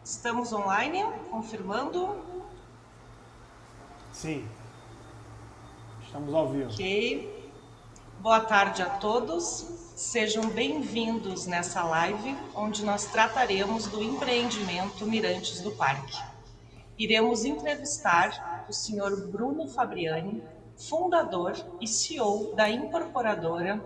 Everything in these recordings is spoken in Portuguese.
Estamos online, confirmando. Sim, estamos ao vivo. Ok. Boa tarde a todos. Sejam bem-vindos nessa live, onde nós trataremos do empreendimento Mirantes do Parque. Iremos entrevistar o senhor Bruno Fabriani, fundador e CEO da incorporadora,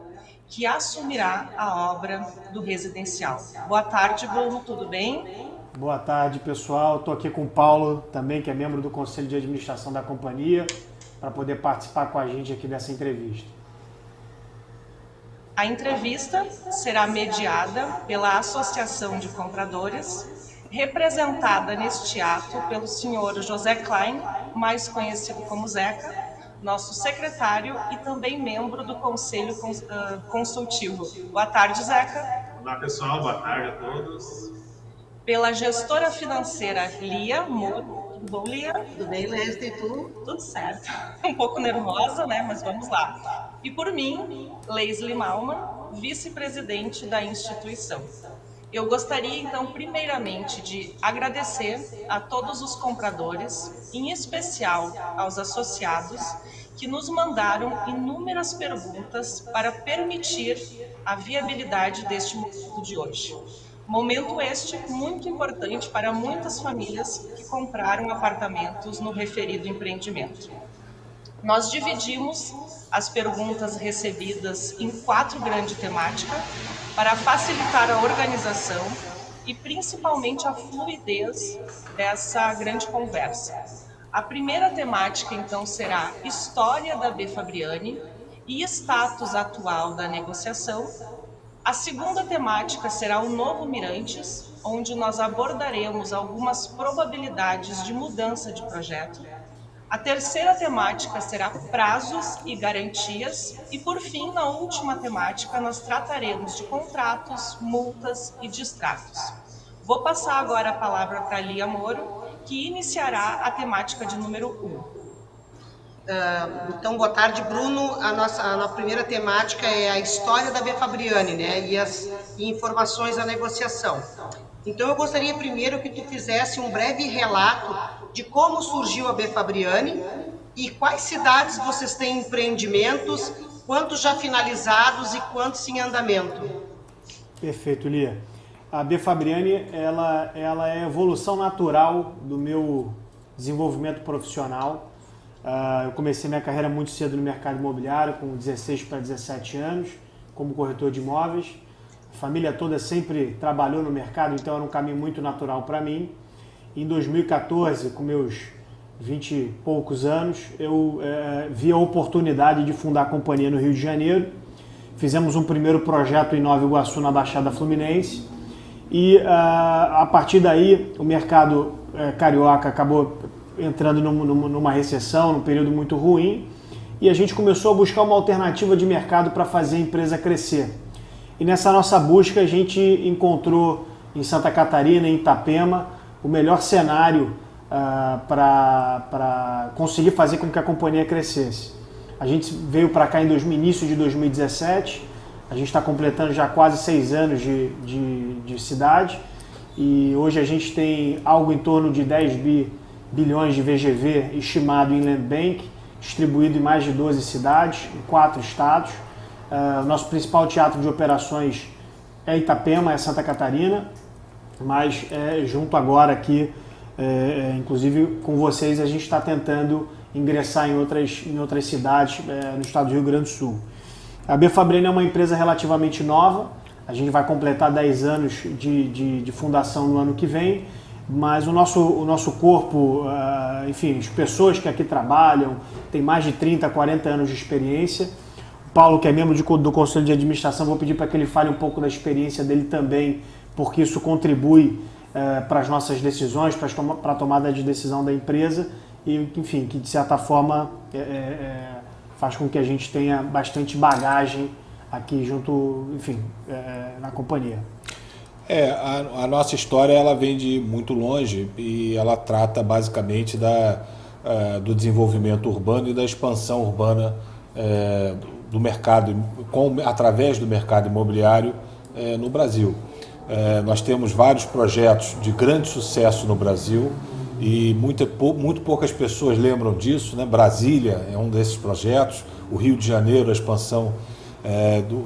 que assumirá a obra do residencial. Boa tarde, Bruno, tudo bem? Boa tarde, pessoal. Estou aqui com o Paulo, também, que é membro do Conselho de Administração da companhia, para poder participar com a gente aqui dessa entrevista. A entrevista será mediada pela Associação de Compradores, representada neste ato pelo senhor José Klein, mais conhecido como Zeca, nosso secretário e também membro do Conselho Consultivo. Boa tarde, Zeca. Olá, pessoal. Boa tarde a todos. Pela gestora financeira Lia Moro. Tudo bom, Lia? Tudo bem, Leslie? E tu? Tudo certo. Um pouco nervosa, né? Mas vamos lá. E por mim, Leslie Malman, vice-presidente da instituição. Eu gostaria, então, primeiramente, de agradecer a todos os compradores, em especial aos associados, que nos mandaram inúmeras perguntas para permitir a viabilidade deste momento de hoje. Momento este muito importante para muitas famílias que compraram apartamentos no referido empreendimento. Nós dividimos as perguntas recebidas em 4 grandes temáticas para facilitar a organização e principalmente a fluidez dessa grande conversa. A primeira temática, então, será história da B. Fabriani e status atual da negociação. A segunda temática será o novo Mirantes, onde nós abordaremos algumas probabilidades de mudança de projeto. A terceira temática será prazos e garantias. E, por fim, na última temática, nós trataremos de contratos, multas e distratos. Vou passar agora a palavra para a Lia Moro, que iniciará a temática de número 1. Então, boa tarde, Bruno. A nossa primeira temática é a história da B. Fabriani, né? E as informações da negociação. Então, eu gostaria primeiro que tu fizesse um breve relato de como surgiu a B. Fabriani e quais cidades vocês têm empreendimentos, quantos já finalizados e quantos em andamento. Perfeito, Lia. A B. Fabriani, ela é a evolução natural do meu desenvolvimento profissional. Eu comecei minha carreira muito cedo no mercado imobiliário, com 16 para 17 anos, como corretor de imóveis. A família toda sempre trabalhou no mercado, então era um caminho muito natural para mim. Em 2014, com meus 20 e poucos anos, eu vi a oportunidade de fundar a companhia no Rio de Janeiro. Fizemos um primeiro projeto em Nova Iguaçu, na Baixada Fluminense. E a partir daí, o mercado carioca acabou entrando numa recessão, num período muito ruim, e a gente começou a buscar uma alternativa de mercado para fazer a empresa crescer. E nessa nossa busca a gente encontrou em Santa Catarina, em Itapema, o melhor cenário para conseguir fazer com que a companhia crescesse. A gente veio para cá no início de 2017, a gente está completando já quase 6 anos de cidade, e hoje a gente tem algo em torno de 10 bilhões de VGV estimado em Land Bank, distribuído em mais de 12 cidades, em 4 estados. Nosso principal teatro de operações é Itapema, é Santa Catarina, mas junto agora aqui, inclusive com vocês, a gente está tentando ingressar em outras cidades no estado do Rio Grande do Sul. A B. Fabriani é uma empresa relativamente nova, a gente vai completar 10 anos de fundação no ano que vem, mas o nosso corpo, enfim, as pessoas que aqui trabalham, tem mais de 30, 40 anos de experiência. O Paulo, que é membro do Conselho de Administração, vou pedir para que ele fale um pouco da experiência dele também, porque isso contribui para as nossas decisões, para a tomada de decisão da empresa e, enfim, que de certa forma faz com que a gente tenha bastante bagagem aqui junto, enfim, na companhia. A nossa história ela vem de muito longe e ela trata basicamente do desenvolvimento urbano e da expansão urbana do mercado, através do mercado imobiliário no Brasil. Nós temos vários projetos de grande sucesso no Brasil e muito poucas pessoas lembram disso, né? Brasília é um desses projetos, o Rio de Janeiro, a expansão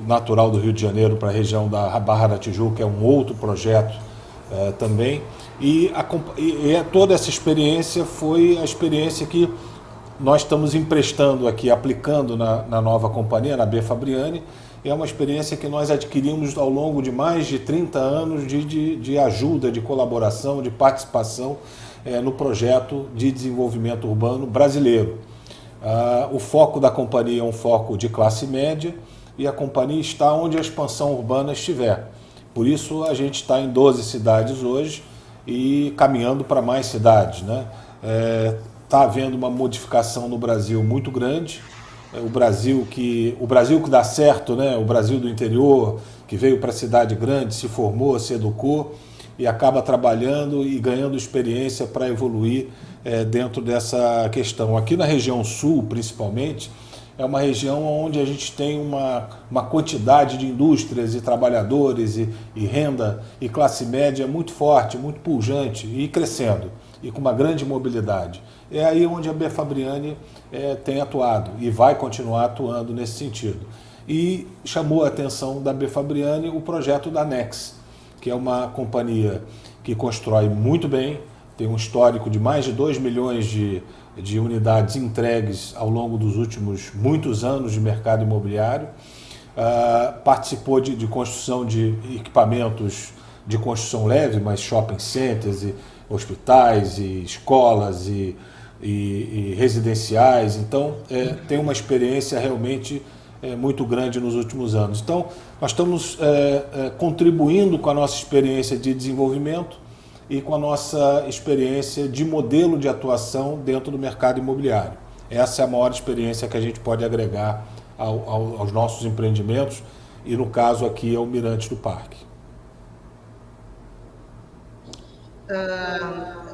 natural do Rio de Janeiro para a região da Barra da Tijuca é um outro projeto também. E toda essa experiência foi a experiência que nós estamos emprestando aqui, aplicando na nova companhia, na B. Fabriani. É uma experiência que nós adquirimos ao longo de mais de 30 anos de ajuda, de colaboração, de participação no projeto de desenvolvimento urbano brasileiro. O foco da companhia é um foco de classe média e a companhia está onde a expansão urbana estiver. Por isso a gente está em 12 cidades hoje e caminhando para mais cidades, né? Está havendo uma modificação no Brasil muito grande. O Brasil que dá certo, né? O Brasil do interior, que veio para a cidade grande, se formou, se educou e acaba trabalhando e ganhando experiência para evoluir dentro dessa questão. Aqui na região sul, principalmente, é uma região onde a gente tem uma quantidade de indústrias e trabalhadores e renda e classe média muito forte, muito pujante e crescendo e com uma grande mobilidade. É aí onde a B. Fabriani tem atuado e vai continuar atuando nesse sentido. E chamou a atenção da B. Fabriani o projeto da Nex, que é uma companhia que constrói muito bem, tem um histórico de mais de 2 milhões de unidades entregues ao longo dos últimos muitos anos de mercado imobiliário, participou de construção de equipamentos de construção leve, mas shopping centers, e hospitais, e escolas, e residenciais. Então, tem uma experiência realmente muito grande nos últimos anos. Então, nós estamos contribuindo com a nossa experiência de desenvolvimento e com a nossa experiência de modelo de atuação dentro do mercado imobiliário. Essa é a maior experiência que a gente pode agregar aos nossos empreendimentos e, no caso aqui, ao Mirante do Parque.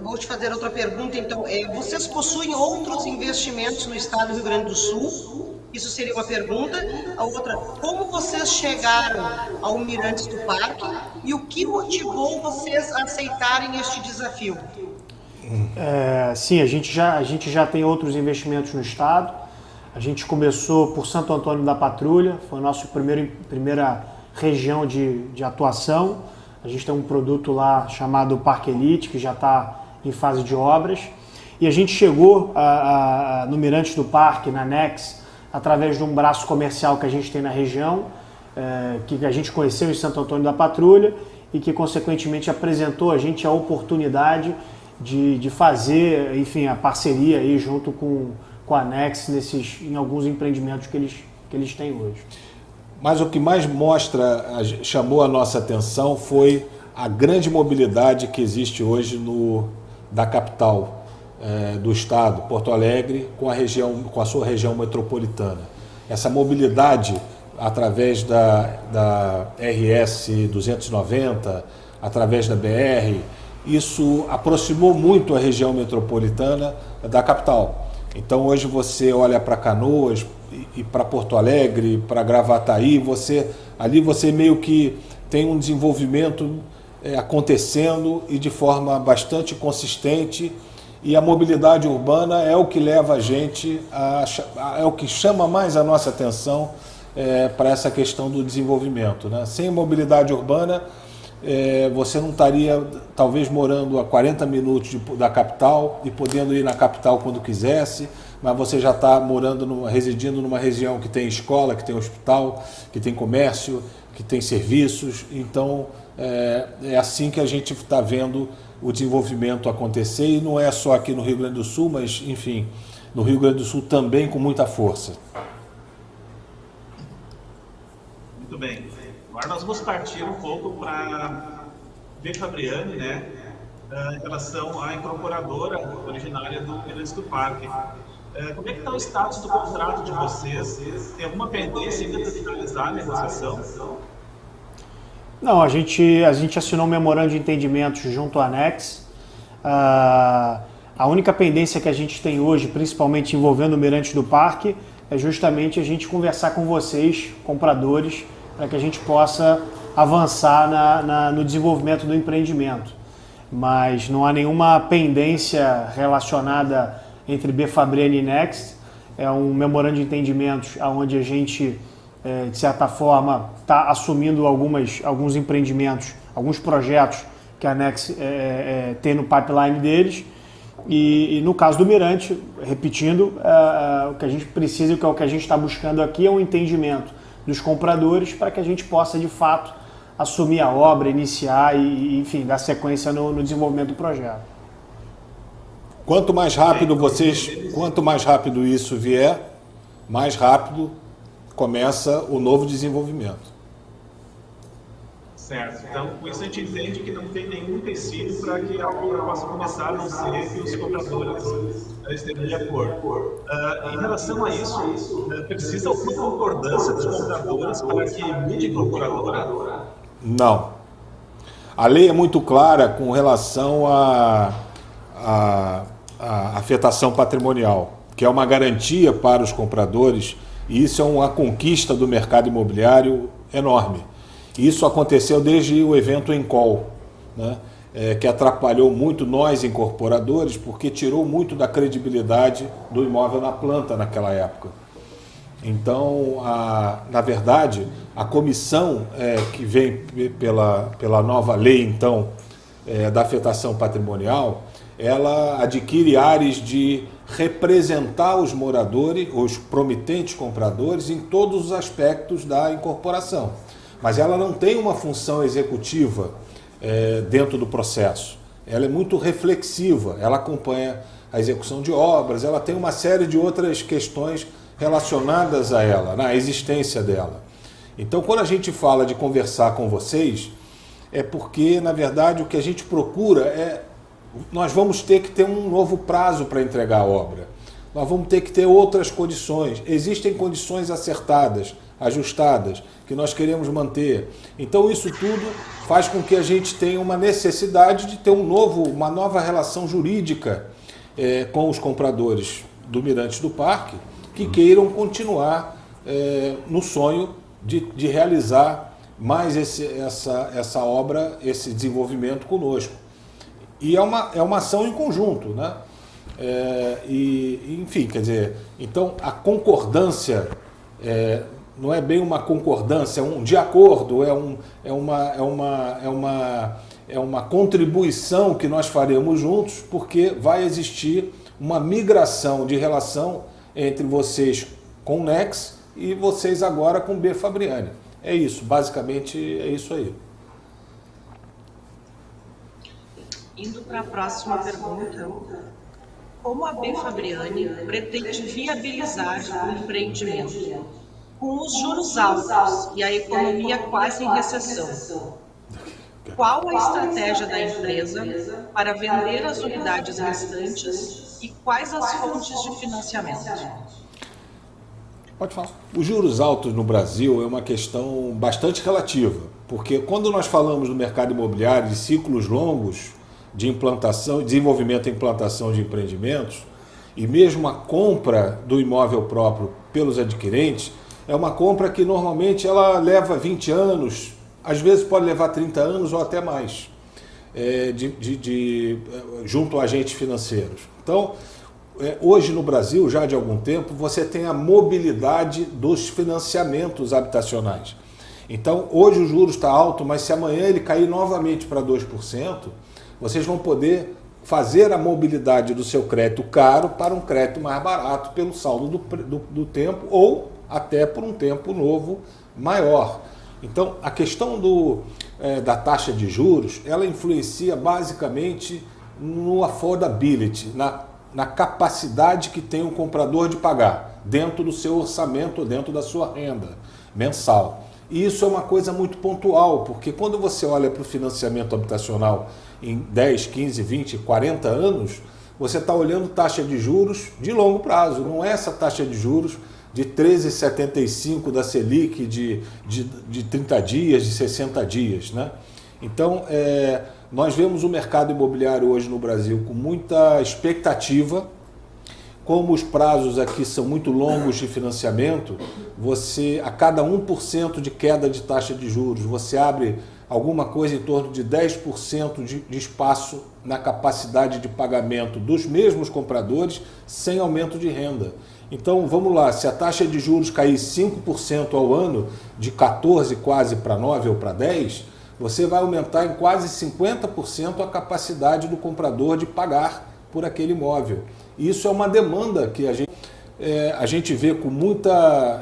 Vou te fazer outra pergunta, então. Vocês possuem outros investimentos no estado do Rio Grande do Sul? Isso seria uma pergunta. A outra, como vocês chegaram ao Mirantes do Parque e o que motivou vocês a aceitarem este desafio? Sim, a gente já tem outros investimentos no estado. A gente começou por Santo Antônio da Patrulha, foi a nossa primeira região de atuação. A gente tem um produto lá chamado Parque Elite, que já está em fase de obras. E a gente chegou no Mirante do Parque, na Nex, através de um braço comercial que a gente tem na região, que a gente conheceu em Santo Antônio da Patrulha e que, consequentemente, apresentou a gente a oportunidade de fazer, enfim, a parceria aí junto com a Nex em alguns empreendimentos que eles têm hoje. Mas o que mais chamou a nossa atenção foi a grande mobilidade que existe hoje da capital do estado, Porto Alegre, com a sua região metropolitana. Essa mobilidade através da RS 290, através da BR, isso aproximou muito a região metropolitana da capital. Então hoje você olha para Canoas e para Porto Alegre, para Gravataí, ali você meio que tem um desenvolvimento acontecendo e de forma bastante consistente, e a mobilidade urbana é o que leva a gente, é o que chama mais a nossa atenção para essa questão do desenvolvimento, né? Sem mobilidade urbana, você não estaria talvez morando a 40 minutos da capital e podendo ir na capital quando quisesse, mas você já está residindo numa região que tem escola, que tem hospital, que tem comércio, que tem serviços. Então é assim que a gente está vendo o desenvolvimento acontecer, e não é só aqui no Rio Grande do Sul, mas enfim, no Rio Grande do Sul também com muita força. Muito bem. Agora nós vamos partir um pouco para B. Fabriani, né, em relação à incorporadora originária do Mirante do Parque. Como é que está o status do contrato de vocês? Tem alguma pendência ainda para finalizar a negociação? Não, a gente assinou um memorando de entendimentos junto à Nex. A única pendência que a gente tem hoje, principalmente envolvendo o Mirante do Parque, é justamente a gente conversar com vocês, compradores, para que a gente possa avançar no desenvolvimento do empreendimento. Mas não há nenhuma pendência relacionada entre B. Fabriani e Next. É um memorando de entendimentos onde a gente, de certa forma, está assumindo alguns empreendimentos, alguns projetos que a Next tem no pipeline deles. E no caso do Mirante, repetindo, o que a gente precisa e o que a gente está buscando aqui é um entendimento dos compradores para que a gente possa, de fato, assumir a obra, iniciar e enfim, dar sequência no desenvolvimento do projeto. Quanto mais rápido isso vier, mais rápido começa o novo desenvolvimento. Certo. Então, com isso a gente entende que não tem nenhum empecilho para que a obra possa começar, a não ser que os compradores estejam de acordo. Em relação a isso, precisa alguma concordância dos compradores para que mude a incorporadora? Não. A lei é muito clara com relação à afetação patrimonial, que é uma garantia para os compradores, e isso é uma conquista do mercado imobiliário enorme. Isso aconteceu desde o evento Encol, né? Que atrapalhou muito nós incorporadores, porque tirou muito da credibilidade do imóvel na planta naquela época. Então, na verdade, a comissão que vem pela nova lei, então, da afetação patrimonial, ela adquire áreas de representar os moradores, os promitentes compradores, em todos os aspectos da incorporação. Mas ela não tem uma função executiva dentro do processo. Ela é muito reflexiva, ela acompanha a execução de obras, ela tem uma série de outras questões relacionadas a ela, na existência dela. Então, quando a gente fala de conversar com vocês, é porque, na verdade, o que a gente procura nós vamos ter que ter um novo prazo para entregar a obra. Nós vamos ter que ter outras condições. Existem condições acertadas, ajustadas, que nós queremos manter. Então isso tudo faz com que a gente tenha uma necessidade de ter uma nova relação jurídica com os compradores do Mirante do Parque, que queiram continuar no sonho de realizar mais essa obra, esse desenvolvimento conosco. E é uma ação em conjunto, né? Enfim, quer dizer, então a concordância não é bem uma concordância, é um de acordo, é uma contribuição que nós faremos juntos, porque vai existir uma migração de relação entre vocês com o Next e vocês agora com o B. Fabriani. É isso, basicamente é isso aí. Indo para a próxima pergunta, como a B. Fabriani pretende viabilizar o empreendimento com os juros altos e a economia quase em recessão? Qual a estratégia da empresa para vender as unidades restantes e quais as fontes de financiamento? Pode falar. Os juros altos no Brasil é uma questão bastante relativa, porque quando nós falamos do mercado imobiliário de ciclos longos de implantação, desenvolvimento e implantação de empreendimentos, e mesmo a compra do imóvel próprio pelos adquirentes, é uma compra que normalmente ela leva 20 anos, às vezes pode levar 30 anos ou até mais, junto a agentes financeiros. Então, hoje no Brasil, já de algum tempo, você tem a mobilidade dos financiamentos habitacionais. Então, hoje o juros está alto, mas se amanhã ele cair novamente para 2%, vocês vão poder fazer a mobilidade do seu crédito caro para um crédito mais barato pelo saldo do tempo ou até por um tempo novo maior. Então, a questão da taxa de juros, ela influencia basicamente no affordability, na capacidade que tem o comprador de pagar dentro do seu orçamento, dentro da sua renda mensal. E isso é uma coisa muito pontual, porque quando você olha para o financiamento habitacional em 10, 15, 20, 40 anos, você está olhando taxa de juros de longo prazo, não é essa taxa de juros de 13,75 da Selic de 30 dias, de 60 dias, né? Então, nós vemos o mercado imobiliário hoje no Brasil com muita expectativa, Como os prazos aqui são muito longos de financiamento, você, a cada 1% de queda de taxa de juros, você abre alguma coisa em torno de 10% de espaço na capacidade de pagamento dos mesmos compradores sem aumento de renda. Então, vamos lá, se a taxa de juros cair 5% ao ano, de 14 quase para 9 ou para 10, você vai aumentar em quase 50% a capacidade do comprador de pagar por aquele imóvel. Isso é uma demanda que a gente vê com muita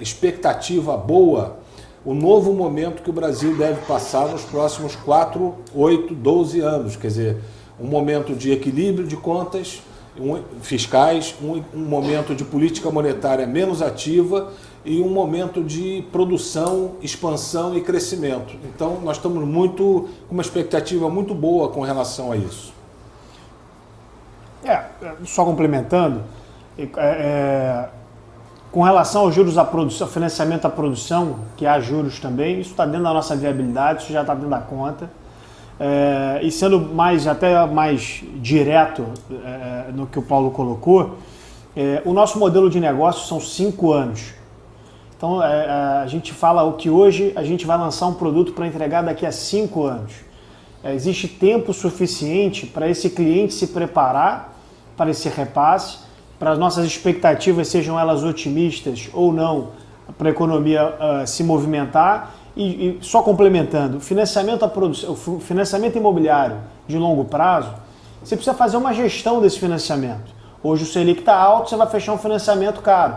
expectativa boa o novo momento que o Brasil deve passar nos próximos 4, 8, 12 anos. Quer dizer, um momento de equilíbrio de contas fiscais, um momento de política monetária menos ativa e um momento de produção, expansão e crescimento. Então, nós estamos com uma expectativa muito boa com relação a isso. Só complementando, com relação aos juros à produção, financiamento à produção, que há juros também, isso está dentro da nossa viabilidade, isso já está dentro da conta. E sendo até mais direto no que o Paulo colocou, o nosso modelo de negócio são 5 anos. Então a gente fala que hoje a gente vai lançar um produto para entregar daqui a 5 anos. Existe tempo suficiente para esse cliente se preparar para esse repasse, para as nossas expectativas, sejam elas otimistas ou não, para a economia se movimentar. E só complementando, o financiamento imobiliário de longo prazo, você precisa fazer uma gestão desse financiamento. Hoje o Selic está alto, você vai fechar um financiamento caro.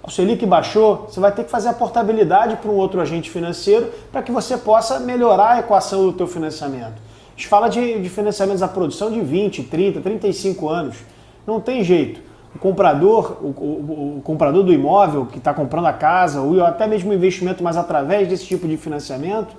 O Selic baixou, você vai ter que fazer a portabilidade para um outro agente financeiro para que você possa melhorar a equação do teu financiamento. A gente fala de financiamentos à produção de 20, 30, 35 anos. Não tem jeito. O comprador do imóvel que está comprando a casa ou até mesmo o investimento, mas através desse tipo de financiamento,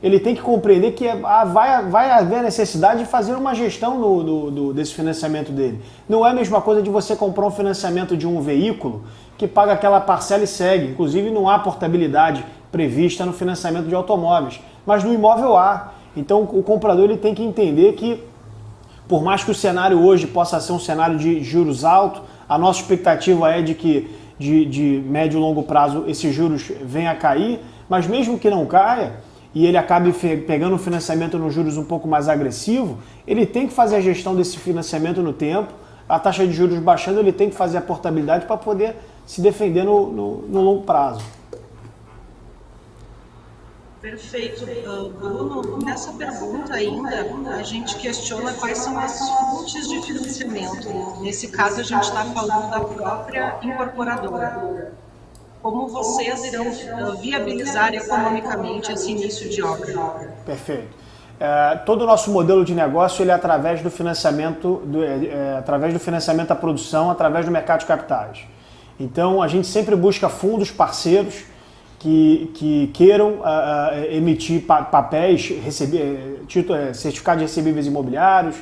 ele tem que compreender que vai haver necessidade de fazer uma gestão desse financiamento dele. Não é a mesma coisa de você comprar um financiamento de um veículo que paga aquela parcela e segue. Inclusive não há portabilidade prevista no financiamento de automóveis, mas no imóvel há. Então o comprador ele tem que entender que, por mais que o cenário hoje possa ser um cenário de juros altos, a nossa expectativa é de que de médio e longo prazo esses juros venham a cair, mas mesmo que não caia e ele acabe pegando um financiamento nos juros um pouco mais agressivo, ele tem que fazer a gestão desse financiamento no tempo, a taxa de juros baixando, ele tem que fazer a portabilidade para poder se defender no longo prazo. Perfeito. Bruno, nessa pergunta ainda, a gente questiona quais são as fontes de financiamento. Nesse caso, a gente está falando da própria incorporadora. Como vocês irão viabilizar economicamente esse início de obra? Perfeito. Todo o nosso modelo de negócio ele é através do financiamento, à produção, através do mercado de capitais. Então, a gente sempre busca fundos parceiros que queiram emitir papéis, certificados de recebíveis imobiliários,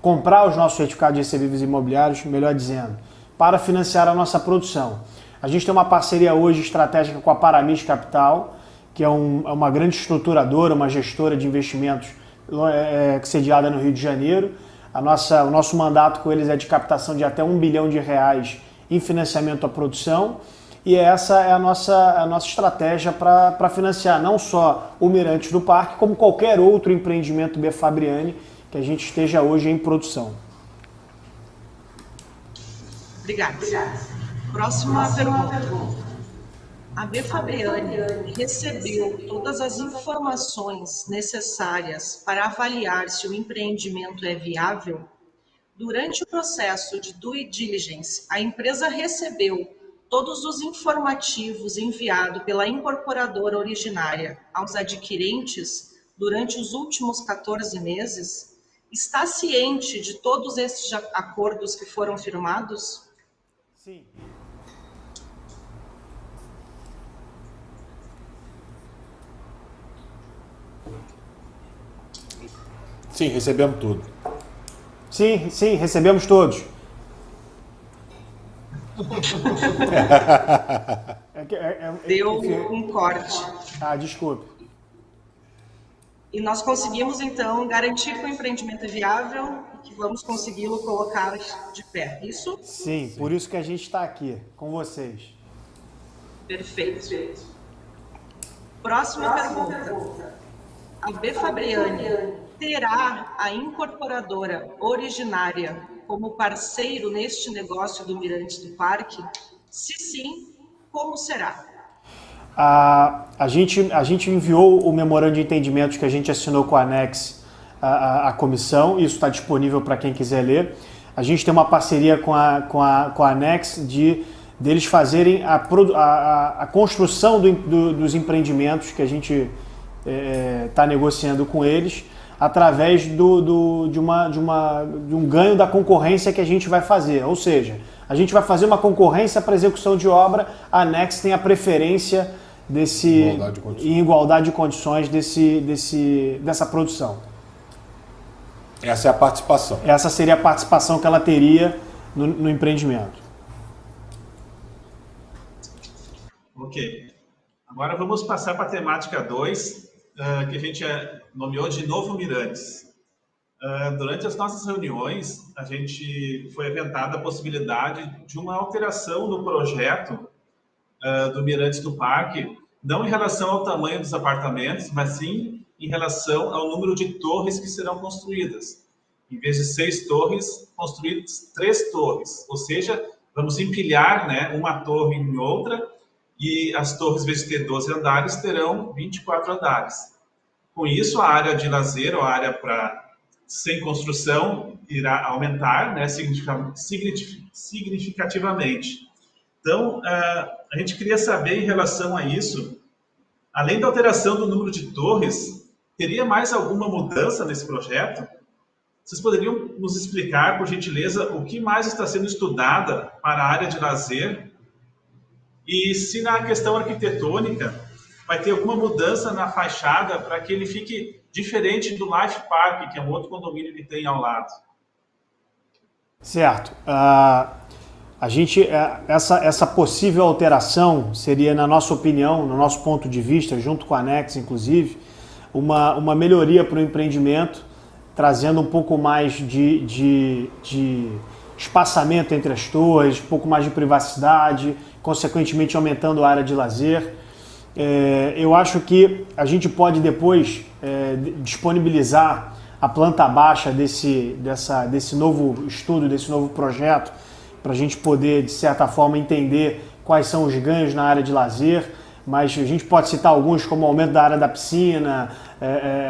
comprar os nossos certificados de recebíveis imobiliários, melhor dizendo, para financiar a nossa produção. A gente tem uma parceria hoje estratégica com a Paramis Capital, que é uma grande estruturadora, uma gestora de investimentos sediada no Rio de Janeiro. O nosso mandato com eles é de captação de até R$1 bilhão em financiamento à produção. E essa é a nossa estratégia para financiar não só o Mirantes do Parque, como qualquer outro empreendimento B. Fabriani que a gente esteja hoje em produção. Obrigada. Próxima pergunta. A B. Fabriani recebeu todas as informações necessárias para avaliar se o empreendimento é viável? Durante o processo de due diligence, a empresa recebeu todos os informativos enviados pela incorporadora originária aos adquirentes durante os últimos 14 meses? Está ciente de todos esses acordos que foram firmados? Sim. Sim, recebemos tudo. Sim, recebemos todos. Deu um corte. Desculpe. E nós conseguimos, então, garantir que o empreendimento é viável e que vamos consegui-lo colocar de pé. Isso? Sim, por isso que a gente está aqui, com vocês. Perfeito. Próxima pergunta. A B. Fabriani terá a incorporadora originária como parceiro neste negócio do Mirantes do Parque? Se sim, como será? A gente enviou o memorando de entendimento que a gente assinou com a ANEX à comissão, isso está disponível para quem quiser ler. A gente tem uma parceria com a ANEX deles fazerem a construção dos empreendimentos que a gente está negociando com eles, através de um ganho da concorrência que a gente vai fazer. Ou seja, a gente vai fazer uma concorrência para execução de obra, a ANEX tem a preferência em igualdade de condições dessa produção. Essa é a participação. Essa seria a participação que ela teria no empreendimento. Ok. Agora vamos passar para a temática 2, que a gente nomeou de Novo Mirantes. Durante as nossas reuniões, a gente foi aventada a possibilidade de uma alteração do projeto do Mirantes do Parque, não em relação ao tamanho dos apartamentos, mas sim em relação ao número de torres que serão construídas. Em vez de 6 torres, construídas 3 torres. Ou seja, vamos empilhar, né, uma torre em outra, e as torres, em vez de ter 12 andares, terão 24 andares. Com isso, a área de lazer, ou a área sem construção, irá aumentar, né, significativamente. Então, a gente queria saber em relação a isso, além da alteração do número de torres, teria mais alguma mudança nesse projeto? Vocês poderiam nos explicar, por gentileza, o que mais está sendo estudada para a área de lazer? E se na questão arquitetônica vai ter alguma mudança na fachada para que ele fique diferente do Life Park, que é um outro condomínio que tem ao lado? Certo. Essa possível alteração seria, na nossa opinião, no nosso ponto de vista, junto com a ANEX, inclusive, uma melhoria para o empreendimento, trazendo um pouco mais de espaçamento entre as torres, um pouco mais de privacidade, consequentemente aumentando a área de lazer. Eu acho que a gente pode depois disponibilizar a planta baixa desse novo estudo, desse novo projeto, para a gente poder, de certa forma, entender quais são os ganhos na área de lazer, mas a gente pode citar alguns, como o aumento da área da piscina,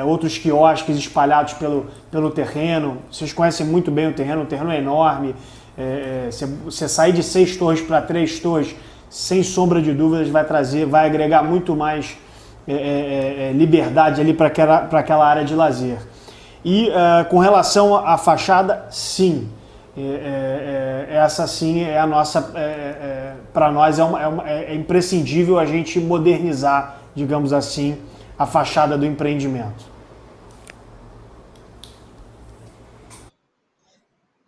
outros quiosques espalhados pelo terreno. Vocês conhecem muito bem o terreno é enorme. Você sair de 6 torres para 3 torres, sem sombra de dúvidas, vai agregar muito mais liberdade ali para aquela área de lazer. E com relação à fachada, sim. Essa sim é a nossa, para nós é imprescindível a gente modernizar, digamos assim, a fachada do empreendimento.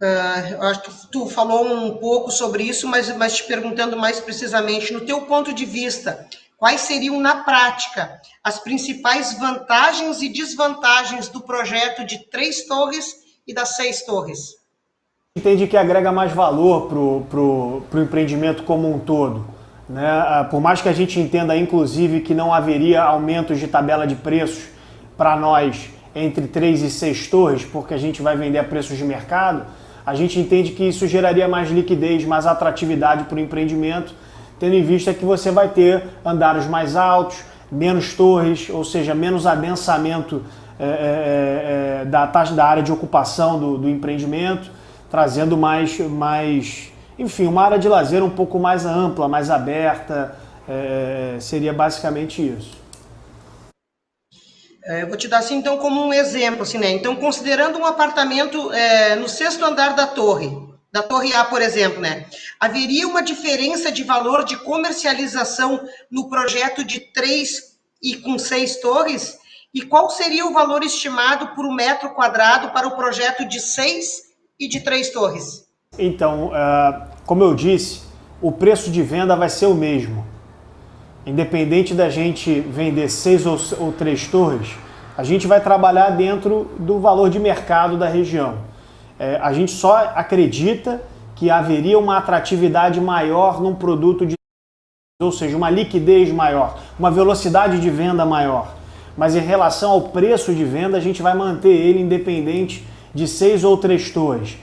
Eu acho que tu falou um pouco sobre isso, mas te perguntando mais precisamente, no teu ponto de vista, quais seriam na prática as principais vantagens e desvantagens do projeto de 3 torres e das 6 torres? Entende que agrega mais valor para o empreendimento como um todo, né? Por mais que a gente entenda, inclusive, que não haveria aumentos de tabela de preços para nós entre 3 e 6 torres, porque a gente vai vender a preços de mercado, a gente entende que isso geraria mais liquidez, mais atratividade para o empreendimento, tendo em vista que você vai ter andares mais altos, menos torres, ou seja, menos adensamento da área de ocupação do empreendimento, trazendo mais, enfim, uma área de lazer um pouco mais ampla, mais aberta, seria basicamente isso. Eu vou te dar assim, então, como um exemplo, assim, né? Então, considerando um apartamento no 6º andar da torre A, por exemplo, né? Haveria uma diferença de valor de comercialização no projeto de 3 e com 6 torres? E qual seria o valor estimado por metro quadrado para o projeto de 6 e de 3 torres? Então, como eu disse, o preço de venda vai ser o mesmo. Independente da gente vender 6 ou 3 torres, a gente vai trabalhar dentro do valor de mercado da região. A gente só acredita que haveria uma atratividade maior num produto ou seja, uma liquidez maior, uma velocidade de venda maior. Mas em relação ao preço de venda, a gente vai manter ele independente de 6 ou 3 torres.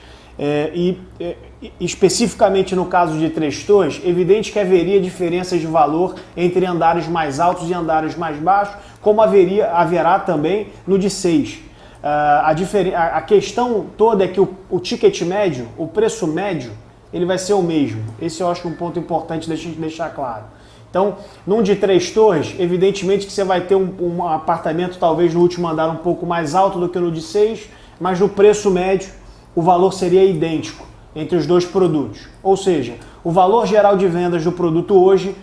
Especificamente no caso de 3 torres, evidente que haveria diferenças de valor entre andares mais altos e andares mais baixos, como haverá também no de 6. A questão toda é que o ticket médio, o preço médio, ele vai ser o mesmo. Esse eu acho um ponto importante da gente deixar claro. Então, num de 3 torres, evidentemente que você vai ter um apartamento talvez no último andar um pouco mais alto do que no de 6, mas no preço médio o valor seria idêntico entre os dois produtos. Ou seja, o valor geral de vendas do produto hoje,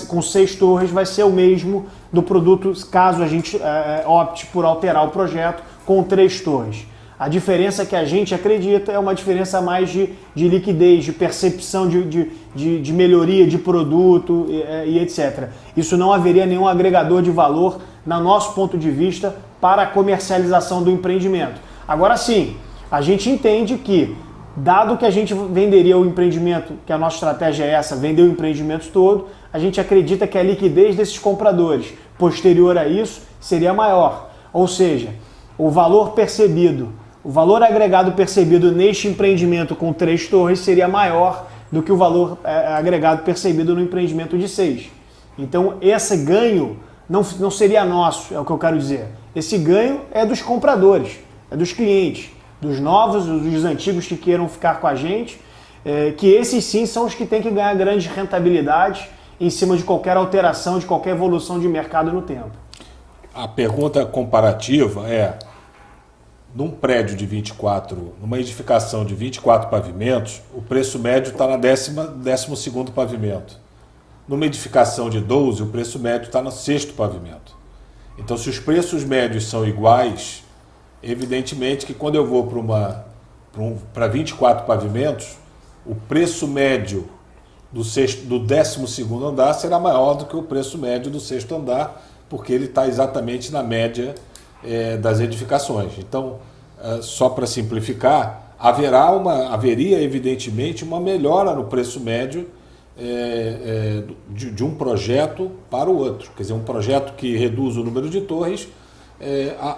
com 6 torres, vai ser o mesmo do produto caso a gente opte por alterar o projeto com 3 torres. A diferença que a gente acredita é uma diferença mais de liquidez, de percepção de melhoria de produto e etc. Isso não haveria nenhum agregador de valor, no nosso ponto de vista, para a comercialização do empreendimento. Agora sim, a gente entende que, dado que a gente venderia o empreendimento, que a nossa estratégia é essa, vender o empreendimento todo, a gente acredita que a liquidez desses compradores, posterior a isso, seria maior. Ou seja, o valor percebido, o valor agregado percebido neste empreendimento com 3 torres seria maior do que o valor agregado percebido no empreendimento de 6. Então, esse ganho não seria nosso, é o que eu quero dizer. Esse ganho é dos compradores, é dos clientes, dos novos, dos antigos que queiram ficar com a gente, que esses sim são os que têm que ganhar grande rentabilidade em cima de qualquer alteração, de qualquer evolução de mercado no tempo. A pergunta comparativa é: num prédio de 24, numa edificação de 24 pavimentos, o preço médio está na 12º pavimento. Numa edificação de 12, o preço médio está no 6º pavimento. Então, se os preços médios são iguais, evidentemente que quando eu vou para 24 pavimentos, o preço médio do 12º andar será maior do que o preço médio do 6º andar, porque ele está exatamente na média das edificações. Então, só para simplificar, haveria evidentemente uma melhora no preço médio de um projeto para o outro. Quer dizer, um projeto que reduz o número de torres,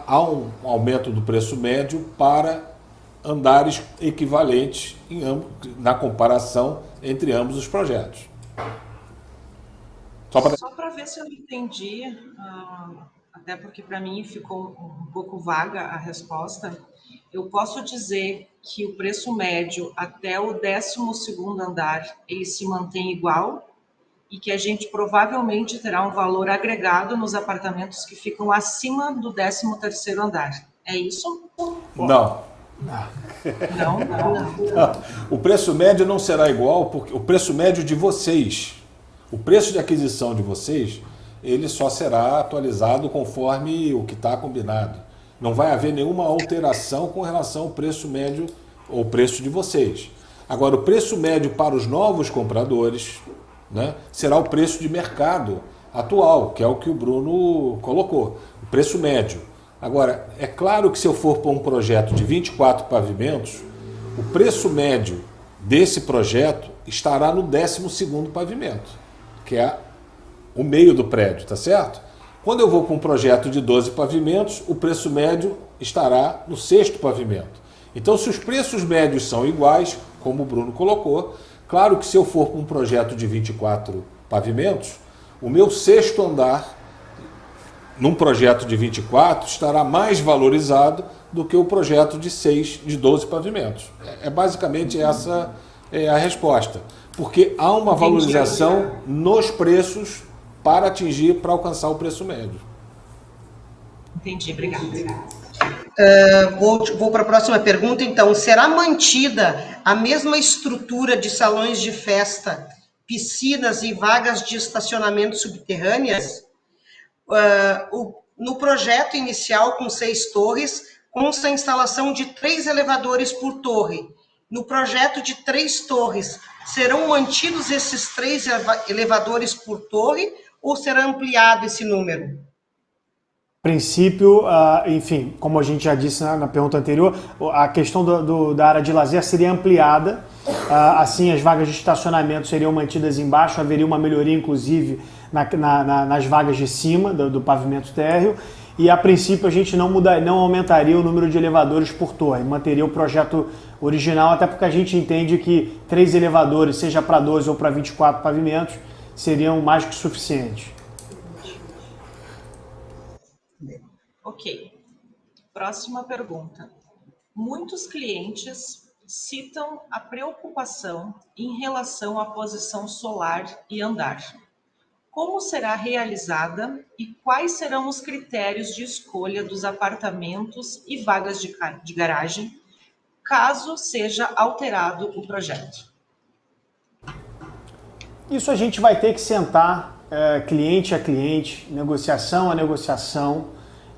há um aumento do preço médio para andares equivalentes na comparação entre ambos os projetos. Só para ver se eu entendi, até porque para mim ficou um pouco vaga a resposta, eu posso dizer que o preço médio até o 12º andar ele se mantém igual e que a gente provavelmente terá um valor agregado nos apartamentos que ficam acima do 13º andar. É isso? Não. Não. O preço médio não será igual, porque o preço médio de vocês, o preço de aquisição de vocês, ele só será atualizado conforme o que está combinado. Não vai haver nenhuma alteração com relação ao preço médio ou preço de vocês. Agora, o preço médio para os novos compradores, né, será o preço de mercado atual, que é o que o Bruno colocou, o preço médio. Agora, é claro que se eu for para um projeto de 24 pavimentos, o preço médio desse projeto estará no 12º pavimento, que é o meio do prédio, tá certo? Quando eu vou para um projeto de 12 pavimentos, o preço médio estará no 6º pavimento. Então, se os preços médios são iguais, como o Bruno colocou, claro que se eu for para um projeto de 24 pavimentos, o meu 6º andar, num projeto de 24, estará mais valorizado do que o projeto de 12 pavimentos. Basicamente essa é a resposta. Porque há uma valorização nos preços para alcançar o preço médio. Entendi, obrigada. Vou para a próxima pergunta, então. Será mantida a mesma estrutura de salões de festa, piscinas e vagas de estacionamento subterrâneas? No projeto inicial com 6 torres, consta a instalação de 3 elevadores por torre. No projeto de 3 torres, serão mantidos esses 3 elevadores por torre ou será ampliado esse número? princípio, enfim, como a gente já disse na pergunta anterior, a questão da área de lazer seria ampliada, assim as vagas de estacionamento seriam mantidas embaixo, haveria uma melhoria inclusive nas vagas de cima do pavimento térreo, e a princípio a gente não aumentaria o número de elevadores por torre, manteria o projeto original, até porque a gente entende que 3 elevadores, seja para 12 ou para 24 pavimentos, seriam mais que suficientes. Ok. Próxima pergunta. Muitos clientes citam a preocupação em relação à posição solar e andar. Como será realizada e quais serão os critérios de escolha dos apartamentos e vagas de garagem, caso seja alterado o projeto? Isso a gente vai ter que sentar cliente a cliente, negociação a negociação,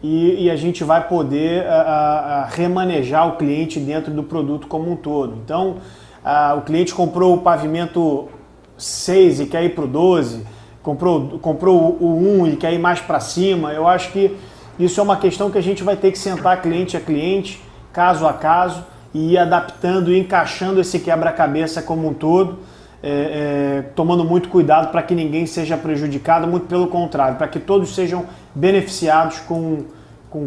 e a gente vai poder remanejar o cliente dentro do produto como um todo. Então, o cliente comprou o pavimento 6 e quer ir para o 12, comprou o 1 e quer ir mais para cima. Eu acho que isso é uma questão que a gente vai ter que sentar cliente a cliente, caso a caso, e ir adaptando e encaixando esse quebra-cabeça como um todo, tomando muito cuidado para que ninguém seja prejudicado, muito pelo contrário, para que todos sejam beneficiados com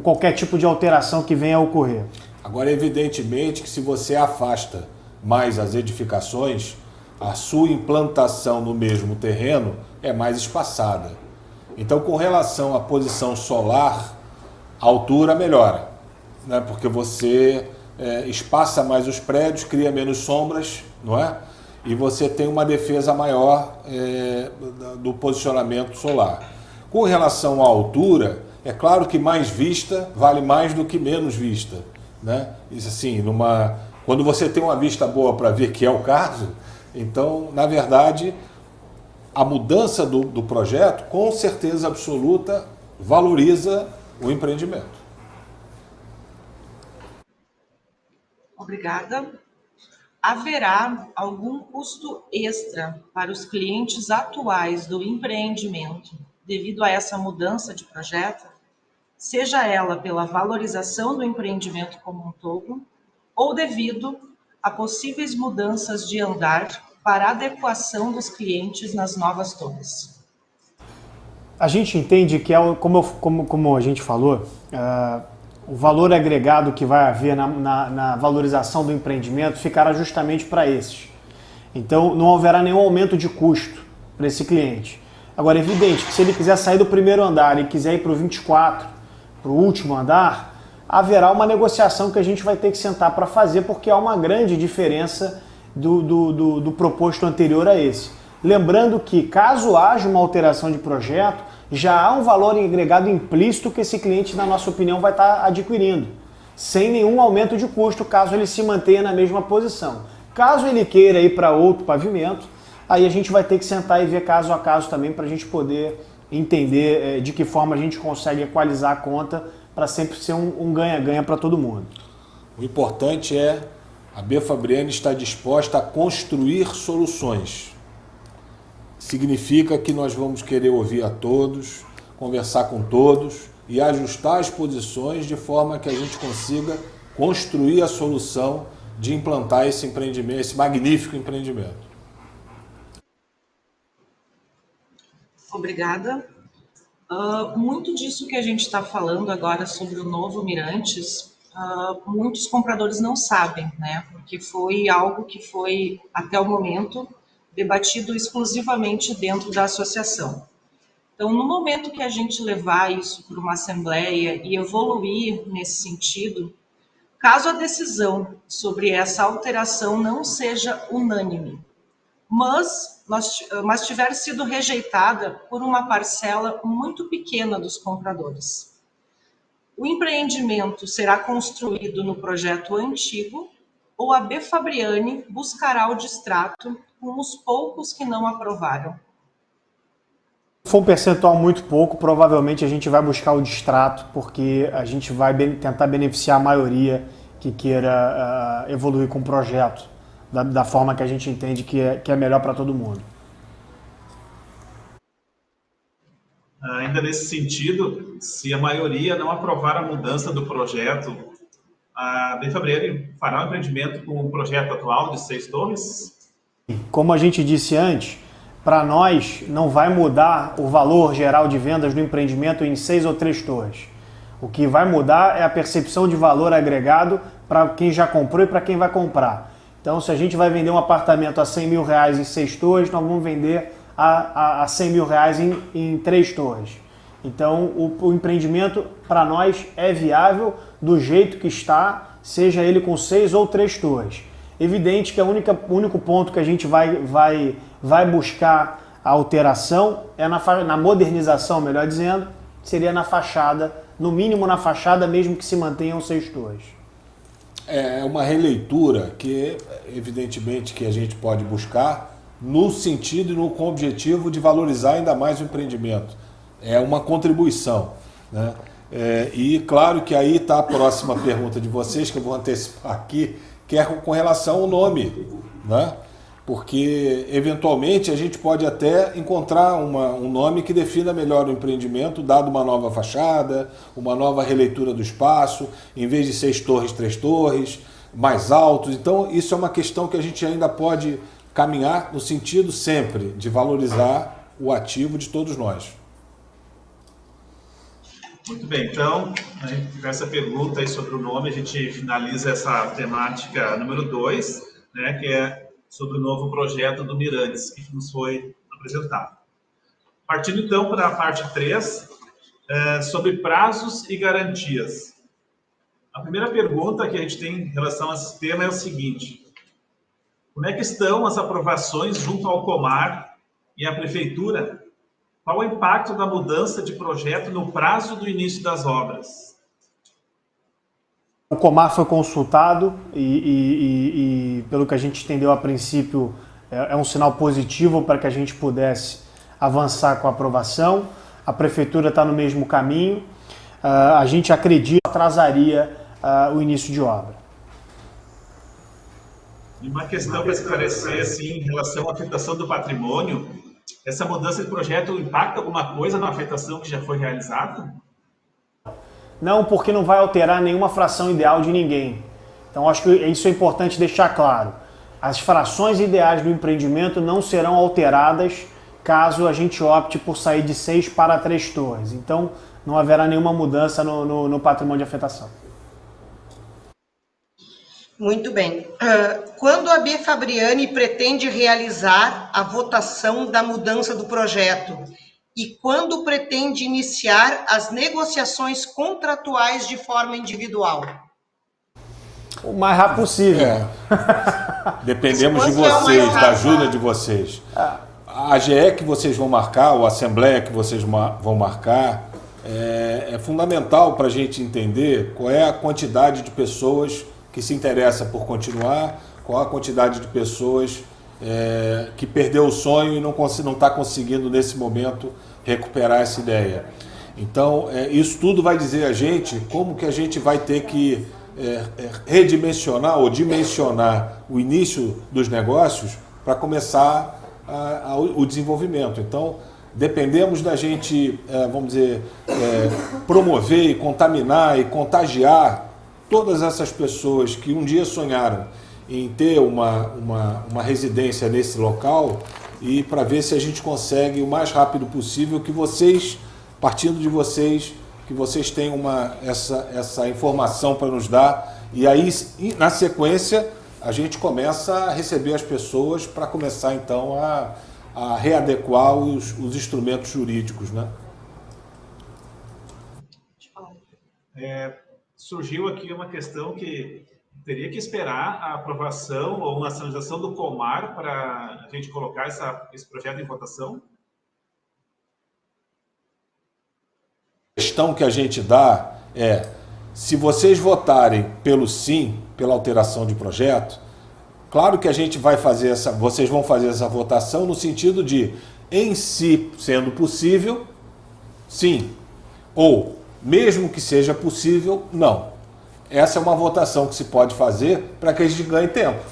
qualquer tipo de alteração que venha a ocorrer. Agora, evidentemente que se você afasta mais as edificações, a sua implantação no mesmo terreno é mais espaçada. Então, com relação à posição solar, a altura melhora, né? Porque você espaça mais os prédios, cria menos sombras, não é? E você tem uma defesa maior do posicionamento solar. Com relação à altura, é claro que mais vista vale mais do que menos vista, né? Isso assim, quando você tem uma vista boa para ver, que é o caso, então, na verdade, a mudança do projeto, com certeza absoluta, valoriza o empreendimento. Obrigada. Haverá algum custo extra para os clientes atuais do empreendimento devido a essa mudança de projeto, seja ela pela valorização do empreendimento como um todo ou devido a possíveis mudanças de andar para adequação dos clientes nas novas torres? A gente entende que, como a gente falou, o valor agregado que vai haver na valorização do empreendimento ficará justamente para esses. Então, não haverá nenhum aumento de custo para esse cliente. Agora, é evidente que se ele quiser sair do primeiro andar e quiser ir para o 24, para o último andar, haverá uma negociação que a gente vai ter que sentar para fazer, porque há uma grande diferença do proposto anterior a esse. Lembrando que, caso haja uma alteração de projeto, já há um valor agregado implícito que esse cliente, na nossa opinião, vai estar adquirindo, sem nenhum aumento de custo, caso ele se mantenha na mesma posição. Caso ele queira ir para outro pavimento, aí a gente vai ter que sentar e ver caso a caso também, para a gente poder entender de que forma a gente consegue equalizar a conta para sempre ser um ganha-ganha para todo mundo. O importante é a B. Fabriani estar disposta a construir soluções. Significa que nós vamos querer ouvir a todos, conversar com todos e ajustar as posições de forma que a gente consiga construir a solução de implantar esse empreendimento, esse magnífico empreendimento. Obrigada. Muito disso que a gente está falando agora sobre o novo Mirantes, muitos compradores não sabem, né? Porque foi algo que foi, até o momento, debatido exclusivamente dentro da associação. Então, no momento que a gente levar isso para uma assembleia e evoluir nesse sentido, caso a decisão sobre essa alteração não seja unânime, mas tiver sido rejeitada por uma parcela muito pequena dos compradores, o empreendimento será construído no projeto antigo ou a B. Fabriani buscará o distrato com os poucos que não aprovaram? Se for um percentual muito pouco, provavelmente a gente vai buscar o distrato, porque a gente vai tentar beneficiar a maioria que queira evoluir com o projeto, da forma que a gente entende que é melhor para todo mundo. ainda nesse sentido, se a maioria não aprovar a mudança do projeto, a B. Fabriani fará um empreendimento com o projeto atual de 6 torres? Como a gente disse antes, para nós não vai mudar o valor geral de vendas do empreendimento em 6 ou 3 torres. O que vai mudar é a percepção de valor agregado para quem já comprou e para quem vai comprar. Então, se a gente vai vender um apartamento a R$100 mil em 6 torres, nós vamos vender a R$100 mil em 3 torres. Então, o empreendimento para nós é viável do jeito que está, seja ele com 6 ou 3 torres. Evidente que o único ponto que a gente vai buscar a alteração é na modernização, melhor dizendo, seria na fachada, no mínimo na fachada, mesmo que se mantenham 6 torres. É uma releitura que, evidentemente, que a gente pode buscar no sentido e com o objetivo de valorizar ainda mais o empreendimento. É uma contribuição, né? E claro que aí está a próxima pergunta de vocês, que eu vou antecipar aqui, que é com relação ao nome, né? Porque, eventualmente, a gente pode até encontrar um nome que defina melhor o empreendimento, dado uma nova fachada, uma nova releitura do espaço, em vez de 6 torres, 3 torres, mais altos. Então, isso é uma questão que a gente ainda pode caminhar no sentido sempre de valorizar o ativo de todos nós. Muito bem, então, com essa pergunta aí sobre o nome, a gente finaliza essa temática número 2, né, que é sobre o novo projeto do Mirandes, que nos foi apresentado. Partindo então para a parte 3, sobre prazos e garantias. A primeira pergunta que a gente tem em relação a esse tema é o seguinte: como é que estão as aprovações junto ao Comar e à Prefeitura? Qual o impacto da mudança de projeto no prazo do início das obras? O Comar foi consultado e pelo que a gente entendeu a princípio, é um sinal positivo para que a gente pudesse avançar com a aprovação. A Prefeitura está no mesmo caminho. A gente acredita que atrasaria o início de obra. E uma questão para esclarecer, assim, em relação à afetação do patrimônio, essa mudança de projeto impacta alguma coisa na afetação que já foi realizada? Não, porque não vai alterar nenhuma fração ideal de ninguém. Então, acho que isso é importante deixar claro. As frações ideais do empreendimento não serão alteradas caso a gente opte por sair de 6 para 3 torres. Então, não haverá nenhuma mudança no patrimônio de afetação. Muito bem. Quando a B. Fabriani pretende realizar a votação da mudança do projeto? E quando pretende iniciar as negociações contratuais de forma individual? O mais rápido possível. Dependemos de vocês, da ajuda de vocês. A AGE que vocês vão marcar, ou a Assembleia que vocês vão marcar, é fundamental para a gente entender qual é a quantidade de pessoas que se interessa por continuar, qual a quantidade de pessoas que perdeu o sonho e não está conseguindo, nesse momento, recuperar essa ideia. Então, isso tudo vai dizer a gente como que a gente vai ter que redimensionar ou dimensionar o início dos negócios para começar o desenvolvimento. Então, dependemos da gente, vamos dizer, promover e contaminar e contagiar todas essas pessoas que um dia sonharam em ter uma residência nesse local, e para ver se a gente consegue o mais rápido possível que vocês, partindo de vocês, que vocês tenham essa informação para nos dar, e aí, na sequência, a gente começa a receber as pessoas para começar, então, a readequar os instrumentos jurídicos, né? Surgiu aqui uma questão que teria que esperar a aprovação ou uma sinalização do Comar para a gente colocar esse projeto em votação? A questão que a gente dá é, se vocês votarem pelo sim, pela alteração de projeto, claro que a gente vai fazer vocês vão fazer essa votação no sentido de, em si, sendo possível, sim, ou mesmo que seja possível, não. Essa é uma votação que se pode fazer para que a gente ganhe tempo,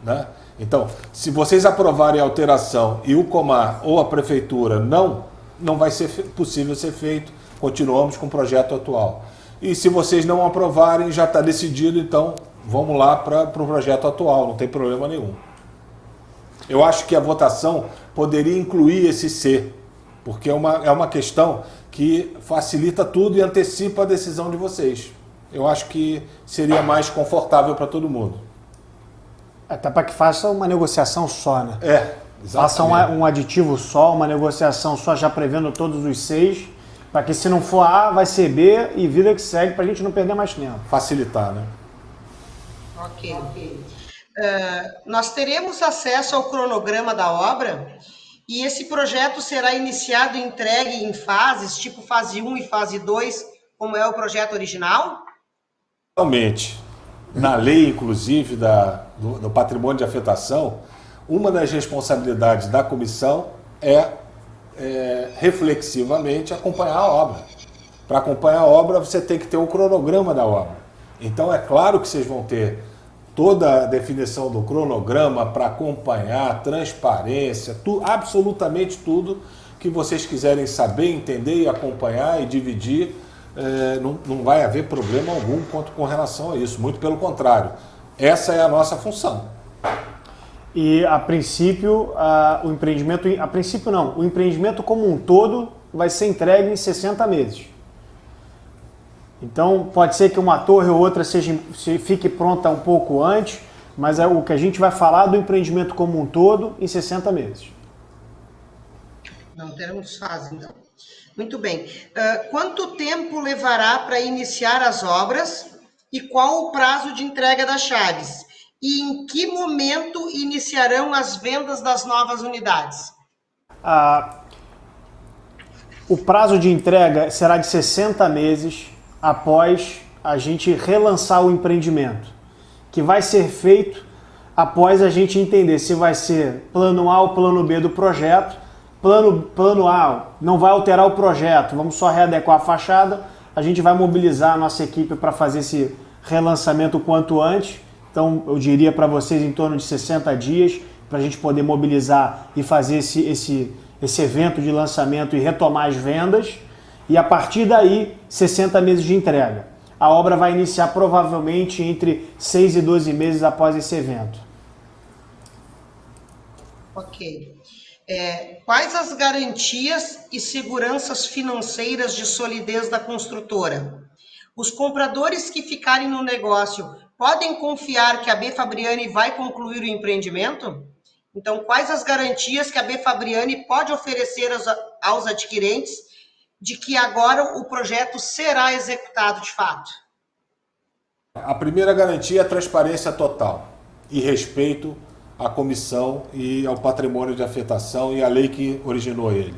né? Então, se vocês aprovarem a alteração e o Comar ou a Prefeitura não não vai ser possível ser feito, continuamos com o projeto atual. E se vocês não aprovarem, já está decidido, então vamos lá para o projeto atual, não tem problema nenhum. Eu acho que a votação poderia incluir esse C, porque é uma questão que facilita tudo e antecipa a decisão de vocês. Eu acho que seria mais confortável para todo mundo. Até para que faça uma negociação só, né? Exatamente. Faça um aditivo só, uma negociação só, já prevendo todos os 6, para que se não for A, vai ser B e vida que segue, para a gente não perder mais tempo. Facilitar, né? Ok. Nós teremos acesso ao cronograma da obra e esse projeto será iniciado e entregue em fases, tipo fase 1 e fase 2, como é o projeto original? Realmente, na lei, inclusive, do patrimônio de afetação, uma das responsabilidades da comissão é reflexivamente acompanhar a obra. Para acompanhar a obra, você tem que ter o cronograma da obra. Então, é claro que vocês vão ter toda a definição do cronograma para acompanhar, transparência, absolutamente tudo que vocês quiserem saber, entender e acompanhar e dividir. Não vai haver problema algum com relação a isso, muito pelo contrário. Essa é a nossa função. E a princípio, o empreendimento como um todo vai ser entregue em 60 meses. Então pode ser que uma torre ou outra fique pronta um pouco antes, mas é o que a gente vai falar do empreendimento como um todo em 60 meses. Não teremos fase, então. Muito bem. Quanto tempo levará para iniciar as obras e qual o prazo de entrega das chaves? E em que momento iniciarão as vendas das novas unidades? O prazo de entrega será de 60 meses após a gente relançar o empreendimento, que vai ser feito após a gente entender se vai ser plano A ou plano B do projeto. Plano A não vai alterar o projeto, vamos só readequar a fachada, a gente vai mobilizar a nossa equipe para fazer esse relançamento o quanto antes. Então eu diria para vocês em torno de 60 dias para a gente poder mobilizar e fazer esse evento de lançamento e retomar as vendas. E a partir daí, 60 meses de entrega. A obra vai iniciar provavelmente entre 6 e 12 meses após esse evento. Ok. Quais as garantias e seguranças financeiras de solidez da construtora? Os compradores que ficarem no negócio podem confiar que a B. Fabriani vai concluir o empreendimento? Então, quais as garantias que a B. Fabriani pode oferecer aos adquirentes de que agora o projeto será executado de fato? A primeira garantia é a transparência total e respeito à comissão e ao patrimônio de afetação e à lei que originou ele.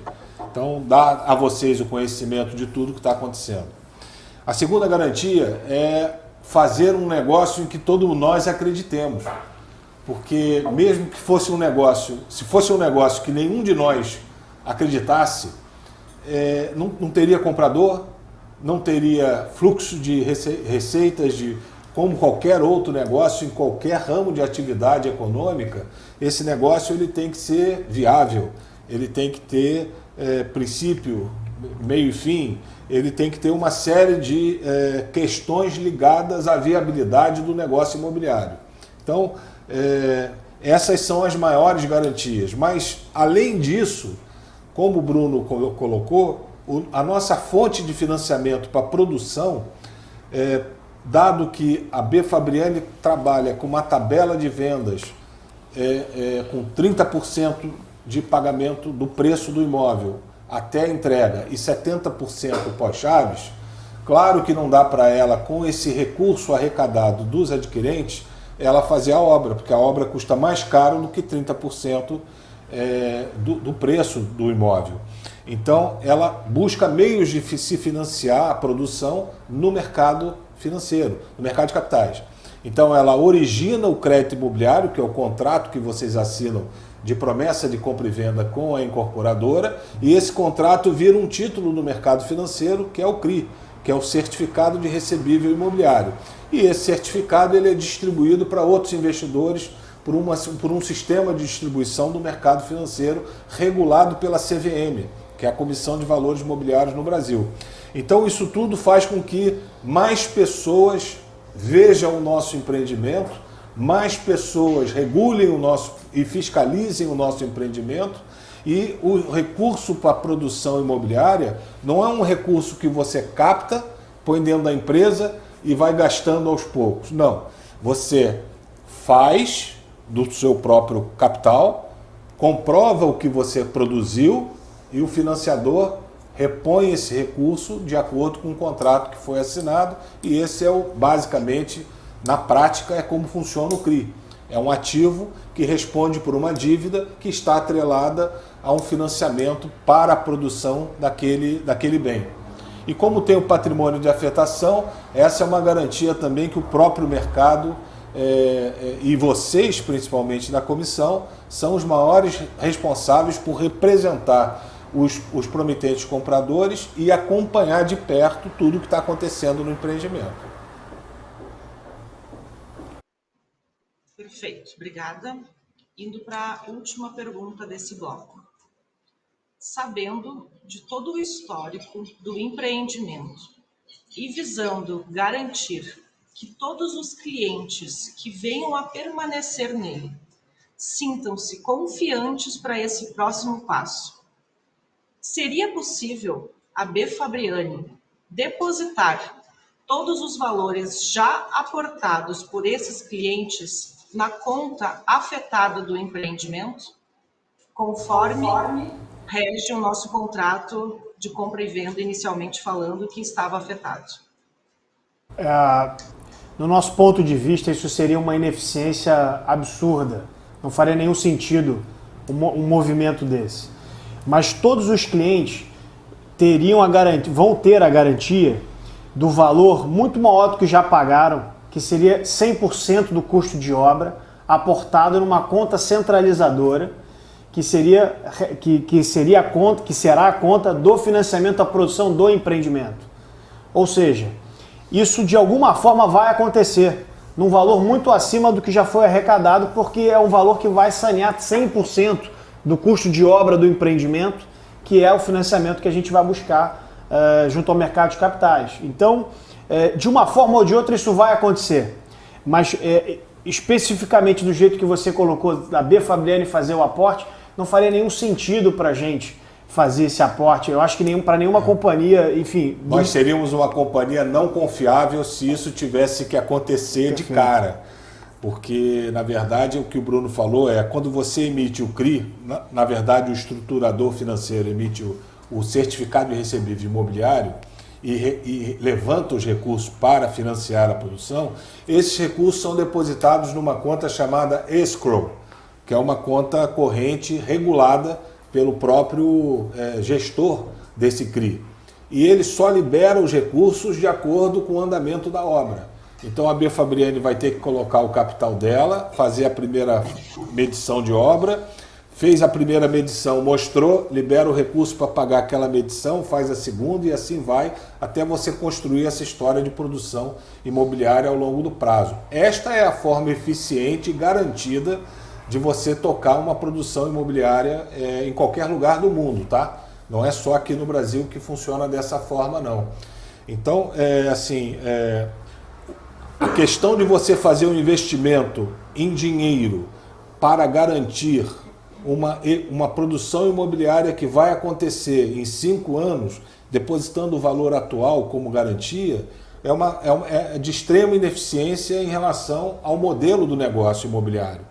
Então, dá a vocês o conhecimento de tudo que está acontecendo. A segunda garantia é fazer um negócio em que todos nós acreditemos. Porque mesmo que fosse um negócio, se fosse um negócio que nenhum de nós acreditasse, não teria comprador, não teria fluxo de receitas, como qualquer outro negócio, em qualquer ramo de atividade econômica. Esse negócio ele tem que ser viável, ele tem que ter princípio, meio e fim, ele tem que ter uma série de questões ligadas à viabilidade do negócio imobiliário. Então, essas são as maiores garantias. Mas, além disso, como o Bruno colocou, a nossa fonte de financiamento para a produção, dado que a B. Fabriani trabalha com uma tabela de vendas com 30% de pagamento do preço do imóvel até a entrega e 70% pós-chaves, claro que não dá para ela, com esse recurso arrecadado dos adquirentes, ela fazer a obra, porque a obra custa mais caro do que 30% do preço do imóvel. Então, ela busca meios de se financiar a produção no mercado financeiro, no mercado de capitais. Então, ela origina o crédito imobiliário, que é o contrato que vocês assinam de promessa de compra e venda com a incorporadora, e esse contrato vira um título no mercado financeiro, que é o CRI, que é o Certificado de Recebível Imobiliário. E esse certificado ele é distribuído para outros investidores por um sistema de distribuição do mercado financeiro regulado pela CVM, que é a Comissão de Valores Imobiliários no Brasil. Então isso tudo faz com que mais pessoas vejam o nosso empreendimento, mais pessoas regulem o nosso e fiscalizem o nosso empreendimento, e o recurso para a produção imobiliária não é um recurso que você capta, põe dentro da empresa e vai gastando aos poucos. Não, você faz do seu próprio capital, comprova o que você produziu e o financiador repõe esse recurso de acordo com o contrato que foi assinado, e esse é basicamente, na prática, é como funciona o CRI. É um ativo que responde por uma dívida que está atrelada a um financiamento para a produção daquele bem. E como tem o patrimônio de afetação, essa é uma garantia também que o próprio mercado e vocês, principalmente da comissão, são os maiores responsáveis por representar os promitentes compradores e acompanhar de perto tudo o que está acontecendo no empreendimento. Perfeito, obrigada. Indo para a última pergunta desse bloco. Sabendo de todo o histórico do empreendimento e visando garantir que todos os clientes que venham a permanecer nele sintam-se confiantes para esse próximo passo, seria possível a B. Fabriani depositar todos os valores já aportados por esses clientes na conta afetada do empreendimento, conforme rege o nosso contrato de compra e venda, inicialmente falando, que estava afetado? No nosso ponto de vista, isso seria uma ineficiência absurda. Não faria nenhum sentido um movimento desse. Mas todos os clientes vão ter a garantia do valor muito maior do que já pagaram, que seria 100% do custo de obra, aportado numa conta centralizadora, que será a conta do financiamento da produção do empreendimento. Ou seja, isso de alguma forma vai acontecer, num valor muito acima do que já foi arrecadado, porque é um valor que vai sanear 100% do custo de obra do empreendimento, que é o financiamento que a gente vai buscar junto ao mercado de capitais. Então, de uma forma ou de outra, isso vai acontecer. Mas, especificamente do jeito que você colocou, da B. Fabriani fazer o aporte, não faria nenhum sentido para a gente fazer esse aporte. Eu acho que para nenhuma companhia, enfim... Nós seríamos uma companhia não confiável se isso tivesse que acontecer. Perfeito. De cara. Porque, na verdade, o que o Bruno falou é, quando você emite o CRI, na verdade o estruturador financeiro emite o certificado de recebível imobiliário e levanta os recursos para financiar a produção, esses recursos são depositados numa conta chamada escrow, que é uma conta corrente regulada pelo próprio gestor desse CRI. E ele só libera os recursos de acordo com o andamento da obra. Então a B. Fabriani vai ter que colocar o capital dela, fazer a primeira medição de obra, fez a primeira medição, mostrou, libera o recurso para pagar aquela medição, faz a segunda e assim vai, até você construir essa história de produção imobiliária ao longo do prazo. Esta é a forma eficiente e garantida de você tocar uma produção imobiliária em qualquer lugar do mundo, tá? Não é só aqui no Brasil que funciona dessa forma, não. Então, a questão de você fazer um investimento em dinheiro para garantir uma produção imobiliária que vai acontecer em 5 anos, depositando o valor atual como garantia, é de extrema ineficiência em relação ao modelo do negócio imobiliário.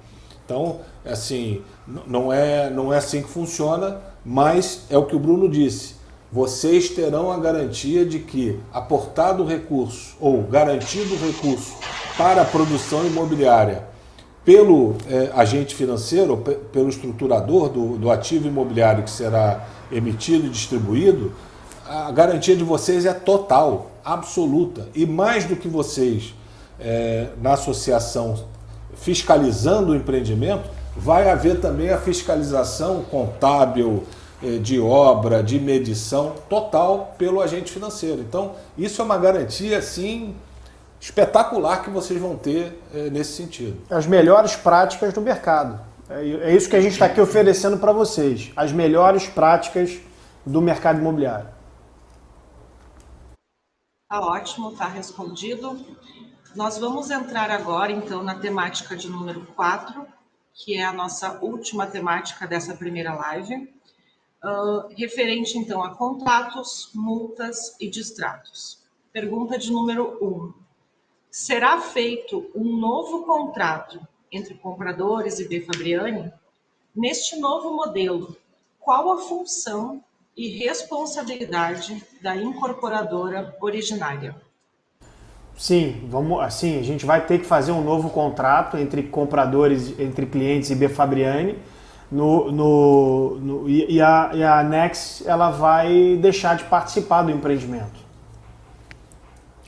Então, assim, não é assim que funciona, mas é o que o Bruno disse. Vocês terão a garantia de que, aportado o recurso ou garantido o recurso para a produção imobiliária pelo agente financeiro, pelo estruturador do ativo imobiliário que será emitido e distribuído, a garantia de vocês é total, absoluta. E mais do que vocês, na associação, fiscalizando o empreendimento, vai haver também a fiscalização contábil, de obra, de medição total pelo agente financeiro. Então, isso é uma garantia, assim, espetacular que vocês vão ter nesse sentido. As melhores práticas do mercado. É isso que a gente está aqui oferecendo para vocês. As melhores práticas do mercado imobiliário. Tá ótimo, tá respondido. Nós vamos entrar agora, então, na temática de número 4, que é a nossa última temática dessa primeira live, referente, então, a contratos, multas e distratos. Pergunta de número 1. Será feito um novo contrato entre compradores e B. Fabriani? Neste novo modelo, qual a função e responsabilidade da incorporadora originária? Sim, assim, a gente vai ter que fazer um novo contrato entre compradores, entre clientes e B. Fabriani, e a Nex ela vai deixar de participar do empreendimento.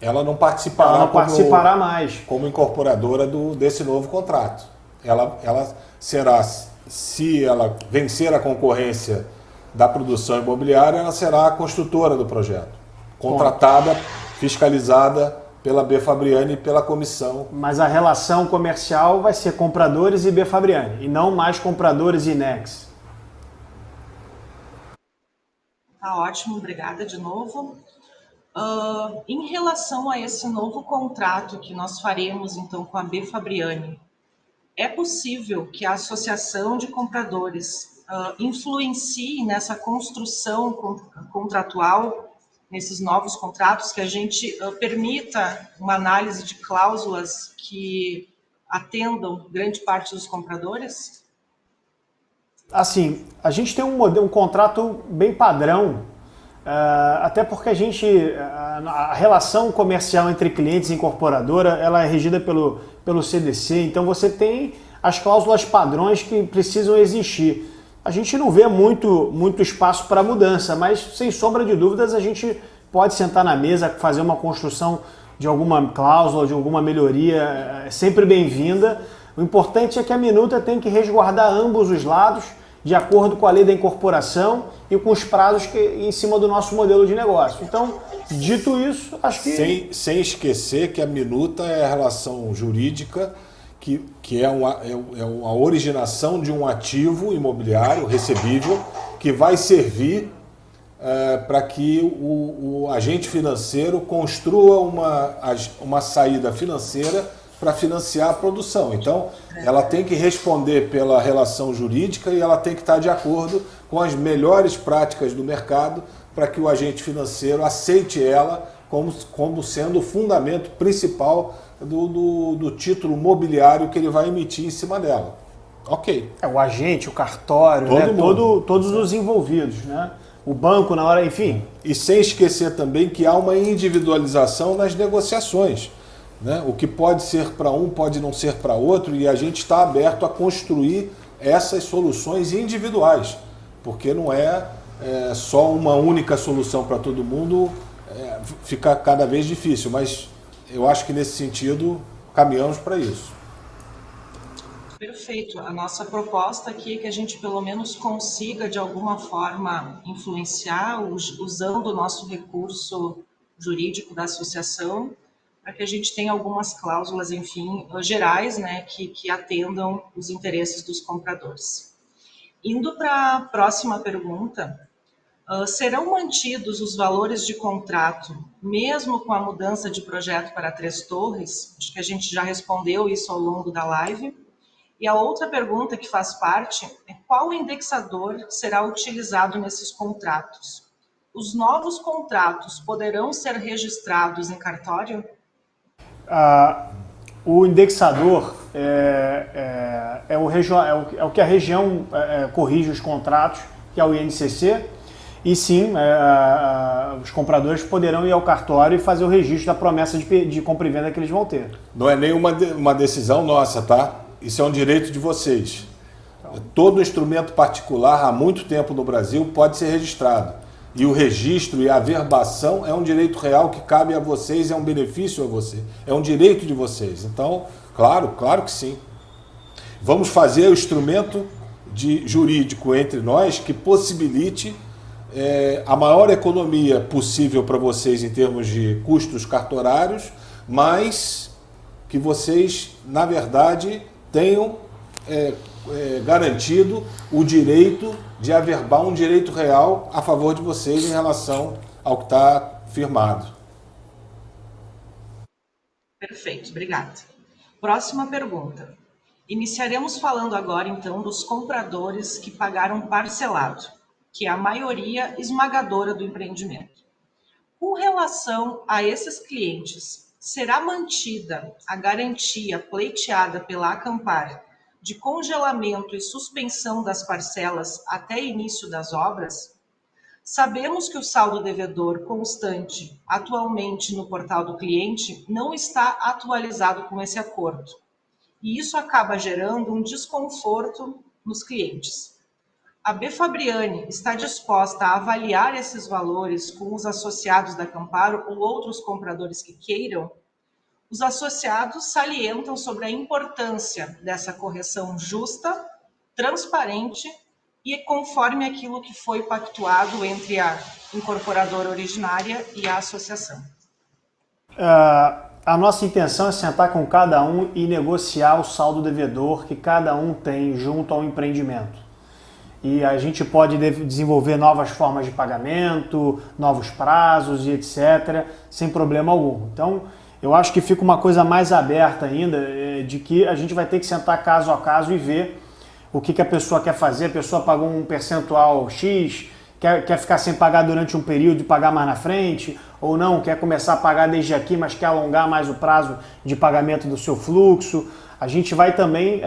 Ela não participará, Ela não participará mais como incorporadora desse novo contrato. Ela será, se ela vencer a concorrência da produção imobiliária, ela será a construtora do projeto, contratada, fiscalizada pela B. Fabriani e pela comissão. Mas a relação comercial vai ser compradores e B. Fabriani, e não mais compradores e Nex. Tá ótimo, obrigada de novo. Em relação a esse novo contrato que nós faremos, então, com a B. Fabriani, é possível que a associação de compradores influencie nessa construção contratual, nesses novos contratos, que a gente permita uma análise de cláusulas que atendam grande parte dos compradores? Assim, a gente tem um contrato bem padrão, até porque a relação comercial entre clientes e incorporadora ela é regida pelo CDC, então você tem as cláusulas padrões que precisam existir. A gente não vê muito espaço para mudança, mas sem sombra de dúvidas a gente pode sentar na mesa, fazer uma construção de alguma cláusula, de alguma melhoria, é sempre bem-vinda. O importante é que a minuta tem que resguardar ambos os lados, de acordo com a lei da incorporação e com os prazos em cima do nosso modelo de negócio. Então, dito isso, acho que... Sem esquecer que a minuta é a relação jurídica que é a originação de um ativo imobiliário recebível que vai servir para que o agente financeiro construa uma saída financeira para financiar a produção. Então, ela tem que responder pela relação jurídica e ela tem que estar de acordo com as melhores práticas do mercado para que o agente financeiro aceite ela como sendo o fundamento principal do título mobiliário que ele vai emitir em cima dela. Ok. O agente, o cartório, todos os envolvidos, né? O banco na hora, enfim. E sem esquecer também que há uma individualização nas negociações, né? O que pode ser para um pode não ser para outro, e a gente está aberto a construir essas soluções individuais, porque não é só uma única solução para todo mundo, fica cada vez difícil, mas eu acho que nesse sentido caminhamos para isso. Perfeito. A nossa proposta aqui é que a gente pelo menos consiga de alguma forma influenciar usando o nosso recurso jurídico da associação, para que a gente tenha algumas cláusulas, enfim, gerais, né, que atendam os interesses dos compradores. Indo para a próxima pergunta, serão mantidos os valores de contrato, mesmo com a mudança de projeto para 3 torres? Acho que a gente já respondeu isso ao longo da live. E a outra pergunta que faz parte é qual indexador será utilizado nesses contratos? Os novos contratos poderão ser registrados em cartório? O indexador é o que a região corrige os contratos, que é o INCC, e sim, os compradores poderão ir ao cartório e fazer o registro da promessa de compra e venda que eles vão ter. Não é nenhuma decisão nossa, tá? Isso é um direito de vocês. Todo instrumento particular, há muito tempo no Brasil, pode ser registrado. E o registro e a averbação é um direito real que cabe a vocês, é um benefício a você, é um direito de vocês. Então, claro que sim. Vamos fazer o instrumento jurídico entre nós que possibilite a maior economia possível para vocês em termos de custos cartorários, mas que vocês, na verdade, tenham garantido o direito de averbar um direito real a favor de vocês em relação ao que está firmado. Perfeito, obrigada. Próxima pergunta. Iniciaremos falando agora, então, dos compradores que pagaram parcelado, que é a maioria esmagadora do empreendimento. Com relação a esses clientes, será mantida a garantia pleiteada pela Acampar de congelamento e suspensão das parcelas até início das obras? Sabemos que o saldo devedor constante atualmente no portal do cliente não está atualizado com esse acordo, e isso acaba gerando um desconforto nos clientes. A B. Fabriani está disposta a avaliar esses valores com os associados da Camparo ou outros compradores que queiram? Os associados salientam sobre a importância dessa correção justa, transparente e conforme aquilo que foi pactuado entre a incorporadora originária e a associação. A nossa intenção é sentar com cada um e negociar o saldo devedor que cada um tem junto ao empreendimento. E a gente pode desenvolver novas formas de pagamento, novos prazos e etc., sem problema algum. Então, eu acho que fica uma coisa mais aberta ainda, de que a gente vai ter que sentar caso a caso e ver o que a pessoa quer fazer. A pessoa pagou um percentual X, quer ficar sem pagar durante um período e pagar mais na frente, ou não, quer começar a pagar desde aqui, mas quer alongar mais o prazo de pagamento do seu fluxo. A gente vai também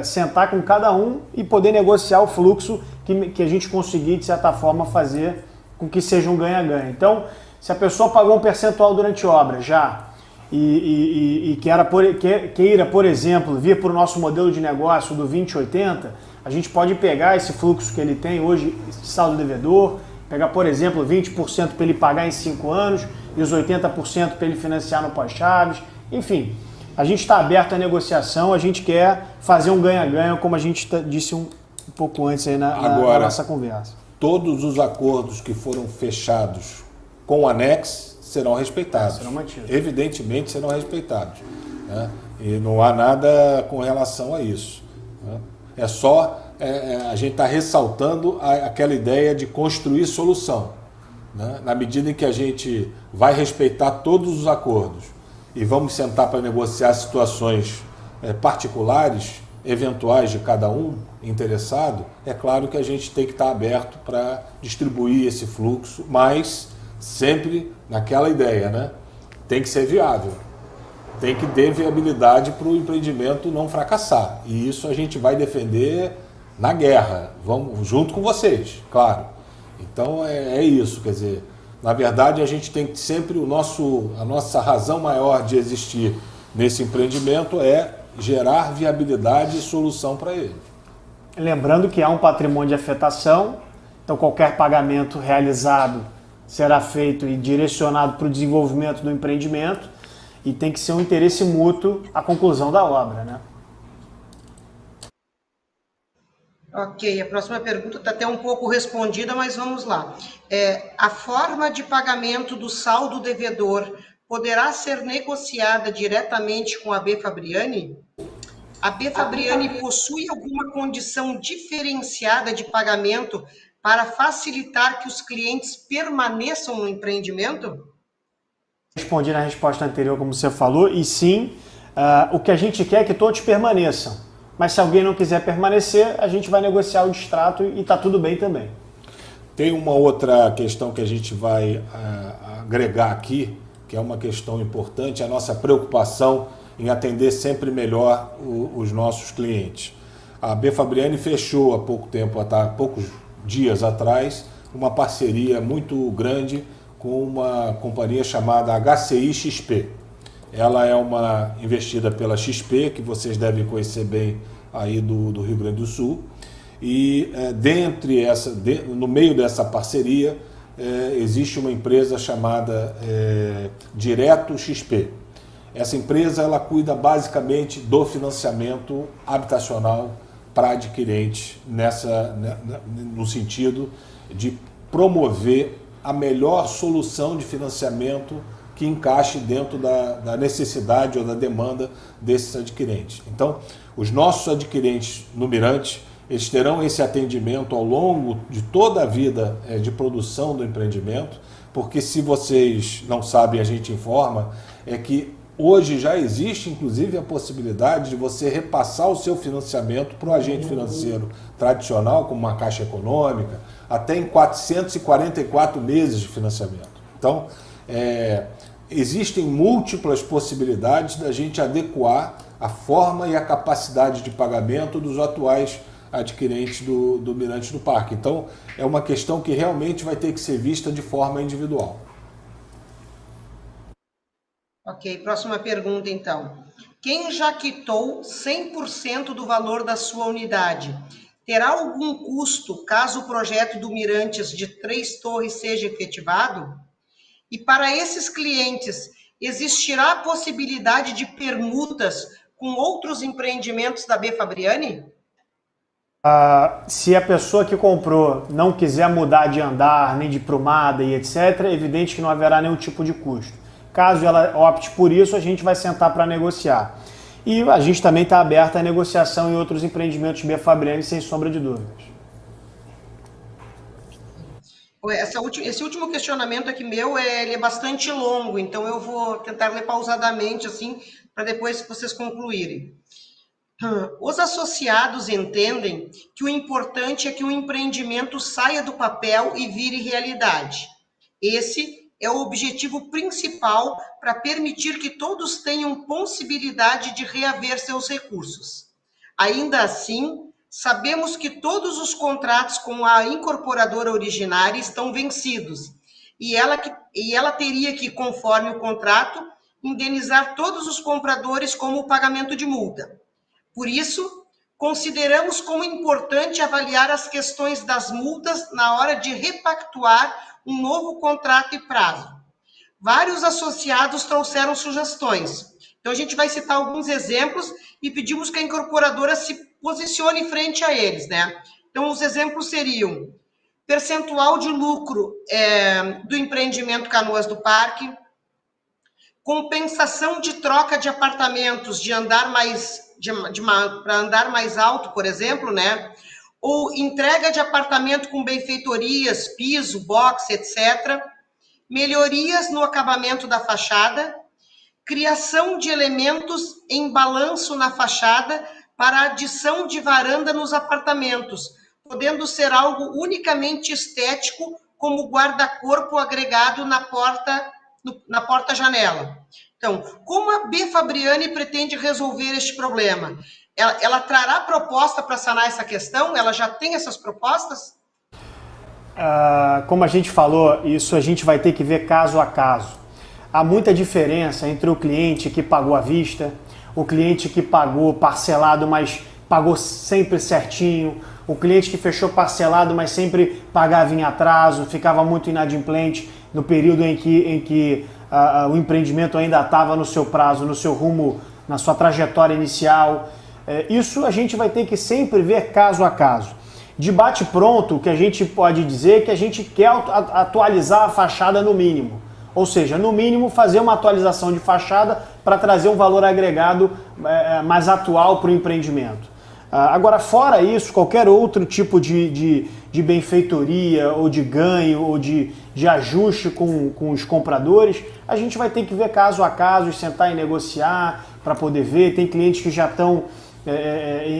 sentar com cada um e poder negociar o fluxo que a gente conseguir, de certa forma, fazer com que seja um ganha-ganha. Então, se a pessoa pagou um percentual durante obra já e queira, por exemplo, vir para o nosso modelo de negócio do 20/80, a gente pode pegar esse fluxo que ele tem hoje, de saldo devedor, pegar, por exemplo, 20% para ele pagar em 5 anos e os 80% para ele financiar no pós-chaves. Enfim, a gente está aberto à negociação, a gente quer fazer um ganha-ganha, como a gente disse um pouco antes aí na nossa conversa. Todos os acordos que foram fechados com o Anex serão respeitados. Serão mantidos. Evidentemente serão respeitados. Né? E não há nada com relação a isso. Né? É só a gente está ressaltando aquela ideia de construir solução. Né? Na medida em que a gente vai respeitar todos os acordos e vamos sentar para negociar situações particulares, eventuais de cada um interessado, é claro que a gente tem que estar aberto para distribuir esse fluxo, mas sempre naquela ideia, né? Tem que ser viável, tem que ter viabilidade para o empreendimento não fracassar. E isso a gente vai defender na guerra, vamos junto com vocês, claro. Então é isso, quer dizer, na verdade a gente tem que sempre a nossa razão maior de existir nesse empreendimento é gerar viabilidade e solução para ele. Lembrando que há um patrimônio de afetação, então qualquer pagamento realizado será feito e direcionado para o desenvolvimento do empreendimento e tem que ser um interesse mútuo a conclusão da obra, né? Ok, a próxima pergunta está até um pouco respondida, mas vamos lá. A forma de pagamento do saldo devedor poderá ser negociada diretamente com a B. Fabriani? A B. Fabriani possui alguma condição diferenciada de pagamento para facilitar que os clientes permaneçam no empreendimento? Respondi na resposta anterior, como você falou, e sim, o que a gente quer é que todos permaneçam. Mas se alguém não quiser permanecer, a gente vai negociar o distrato e está tudo bem também. Tem uma outra questão que a gente vai agregar aqui, que é uma questão importante, a nossa preocupação em atender sempre melhor os nossos clientes. A B. Fabriani fechou há poucos dias atrás uma parceria muito grande com uma companhia chamada HCI XP. Ela é uma investida pela XP, que vocês devem conhecer bem aí do Rio Grande do Sul. E no meio dessa parceria existe uma empresa chamada Direto XP. Essa empresa ela cuida basicamente do financiamento habitacional para adquirentes no sentido de promover a melhor solução de financiamento que encaixe dentro da necessidade ou da demanda desses adquirentes. Então, os nossos adquirentes no Mirante, eles terão esse atendimento ao longo de toda a vida de produção do empreendimento, porque se vocês não sabem, a gente informa, é que hoje já existe inclusive a possibilidade de você repassar o seu financiamento para o agente financeiro tradicional, como uma Caixa Econômica, até em 444 meses de financiamento. Então, existem múltiplas possibilidades da gente adequar a forma e a capacidade de pagamento dos atuais adquirentes do Mirante do Parque. Então, é uma questão que realmente vai ter que ser vista de forma individual. Ok, próxima pergunta então. Quem já quitou 100% do valor da sua unidade, terá algum custo caso o projeto do Mirantes de 3 torres seja efetivado? E para esses clientes, existirá a possibilidade de permutas com outros empreendimentos da B. Fabriani? Se a pessoa que comprou não quiser mudar de andar, nem de prumada e etc., é evidente que não haverá nenhum tipo de custo. Caso ela opte por isso, a gente vai sentar para negociar. E a gente também está aberto à negociação em outros empreendimentos B. Fabriani, sem sombra de dúvidas. Esse último questionamento aqui meu, ele é bastante longo, então eu vou tentar ler pausadamente, assim, para depois vocês concluírem. Os associados entendem que o importante é que o empreendimento saia do papel e vire realidade. Esse é o objetivo principal para permitir que todos tenham possibilidade de reaver seus recursos. Ainda assim, sabemos que todos os contratos com a incorporadora originária estão vencidos e ela teria que, conforme o contrato, indenizar todos os compradores como o pagamento de multa. Por isso, consideramos como importante avaliar as questões das multas na hora de repactuar um novo contrato e prazo. Vários associados trouxeram sugestões. Então, a gente vai citar alguns exemplos e pedimos que a incorporadora se posicione frente a eles, né? Então, os exemplos seriam percentual de lucro do empreendimento Canoas do Parque, compensação de troca de apartamentos de andar para andar mais alto, por exemplo, né? Ou entrega de apartamento com benfeitorias, piso, box, etc. Melhorias no acabamento da fachada, criação de elementos em balanço na fachada para adição de varanda nos apartamentos, podendo ser algo unicamente estético, como guarda-corpo agregado na porta-janela. Então, como a B. Fabriani pretende resolver este problema? Ela trará proposta para sanar essa questão? Ela já tem essas propostas? Como a gente falou, isso a gente vai ter que ver caso a caso. Há muita diferença entre o cliente que pagou à vista, o cliente que pagou parcelado, mas pagou sempre certinho, o cliente que fechou parcelado, mas sempre pagava em atraso, ficava muito inadimplente no período em que o empreendimento ainda estava no seu prazo, no seu rumo, na sua trajetória inicial. Isso a gente vai ter que sempre ver caso a caso. De bate-pronto, o que a gente pode dizer é que a gente quer atualizar a fachada no mínimo. Ou seja, no mínimo fazer uma atualização de fachada para trazer um valor agregado mais atual para o empreendimento. Agora, fora isso, qualquer outro tipo de benfeitoria ou de ganho ou de ajuste com os compradores, a gente vai ter que ver caso a caso e sentar e negociar para poder ver. Tem clientes que já estão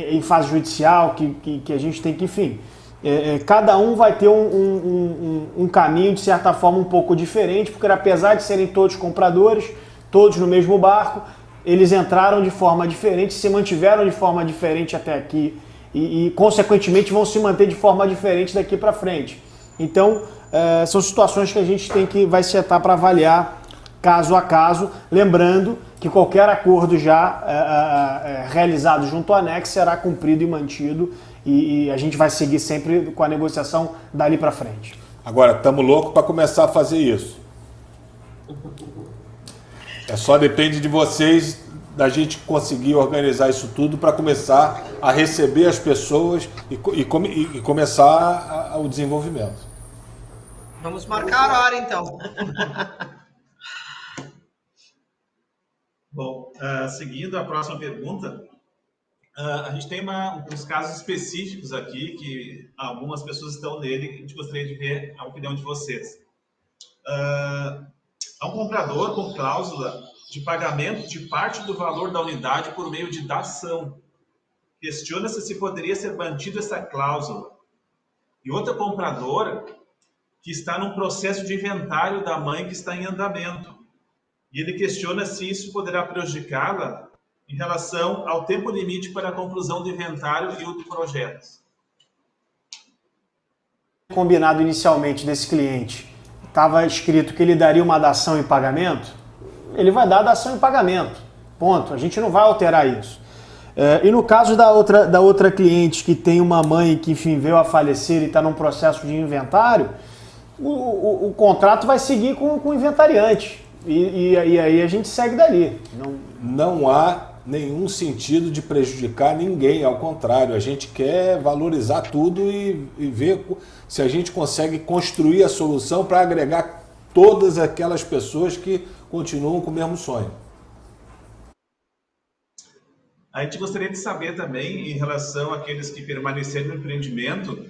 em fase judicial, que a gente tem que, enfim, cada um vai ter um caminho, de certa forma, um pouco diferente, porque apesar de serem todos compradores, todos no mesmo barco, eles entraram de forma diferente, se mantiveram de forma diferente até aqui e consequentemente, vão se manter de forma diferente daqui para frente. Então, são situações que a gente vai sentar para avaliar caso a caso, lembrando que qualquer acordo já realizado junto ao anexo será cumprido e mantido e a gente vai seguir sempre com a negociação dali para frente. Agora, estamos loucos para começar a fazer isso. Só depende de vocês, da gente conseguir organizar isso tudo para começar a receber as pessoas e começar o desenvolvimento. Vamos marcar a hora, então. Bom, seguindo a próxima pergunta, a gente tem uns casos específicos aqui que algumas pessoas estão nele e a gente gostaria de ver a opinião de vocês. Há um comprador com cláusula de pagamento de parte do valor da unidade por meio de dação. Questiona-se se poderia ser mantida essa cláusula. E outra compradora que está num processo de inventário da mãe que está em andamento. E ele questiona se isso poderá prejudicá-la em relação ao tempo limite para a conclusão do inventário e o do projeto. Combinado inicialmente desse cliente, estava escrito que ele daria uma dação em pagamento, ele vai dar a dação em pagamento. Ponto. A gente não vai alterar isso. E no caso da outra cliente que tem uma mãe que, enfim, veio a falecer e está num processo de inventário, o contrato vai seguir com o inventariante. E aí a gente segue dali. Não há nenhum sentido de prejudicar ninguém, ao contrário, a gente quer valorizar tudo e ver se a gente consegue construir a solução para agregar todas aquelas pessoas que continuam com o mesmo sonho. A gente gostaria de saber também, em relação àqueles que permaneceram no empreendimento,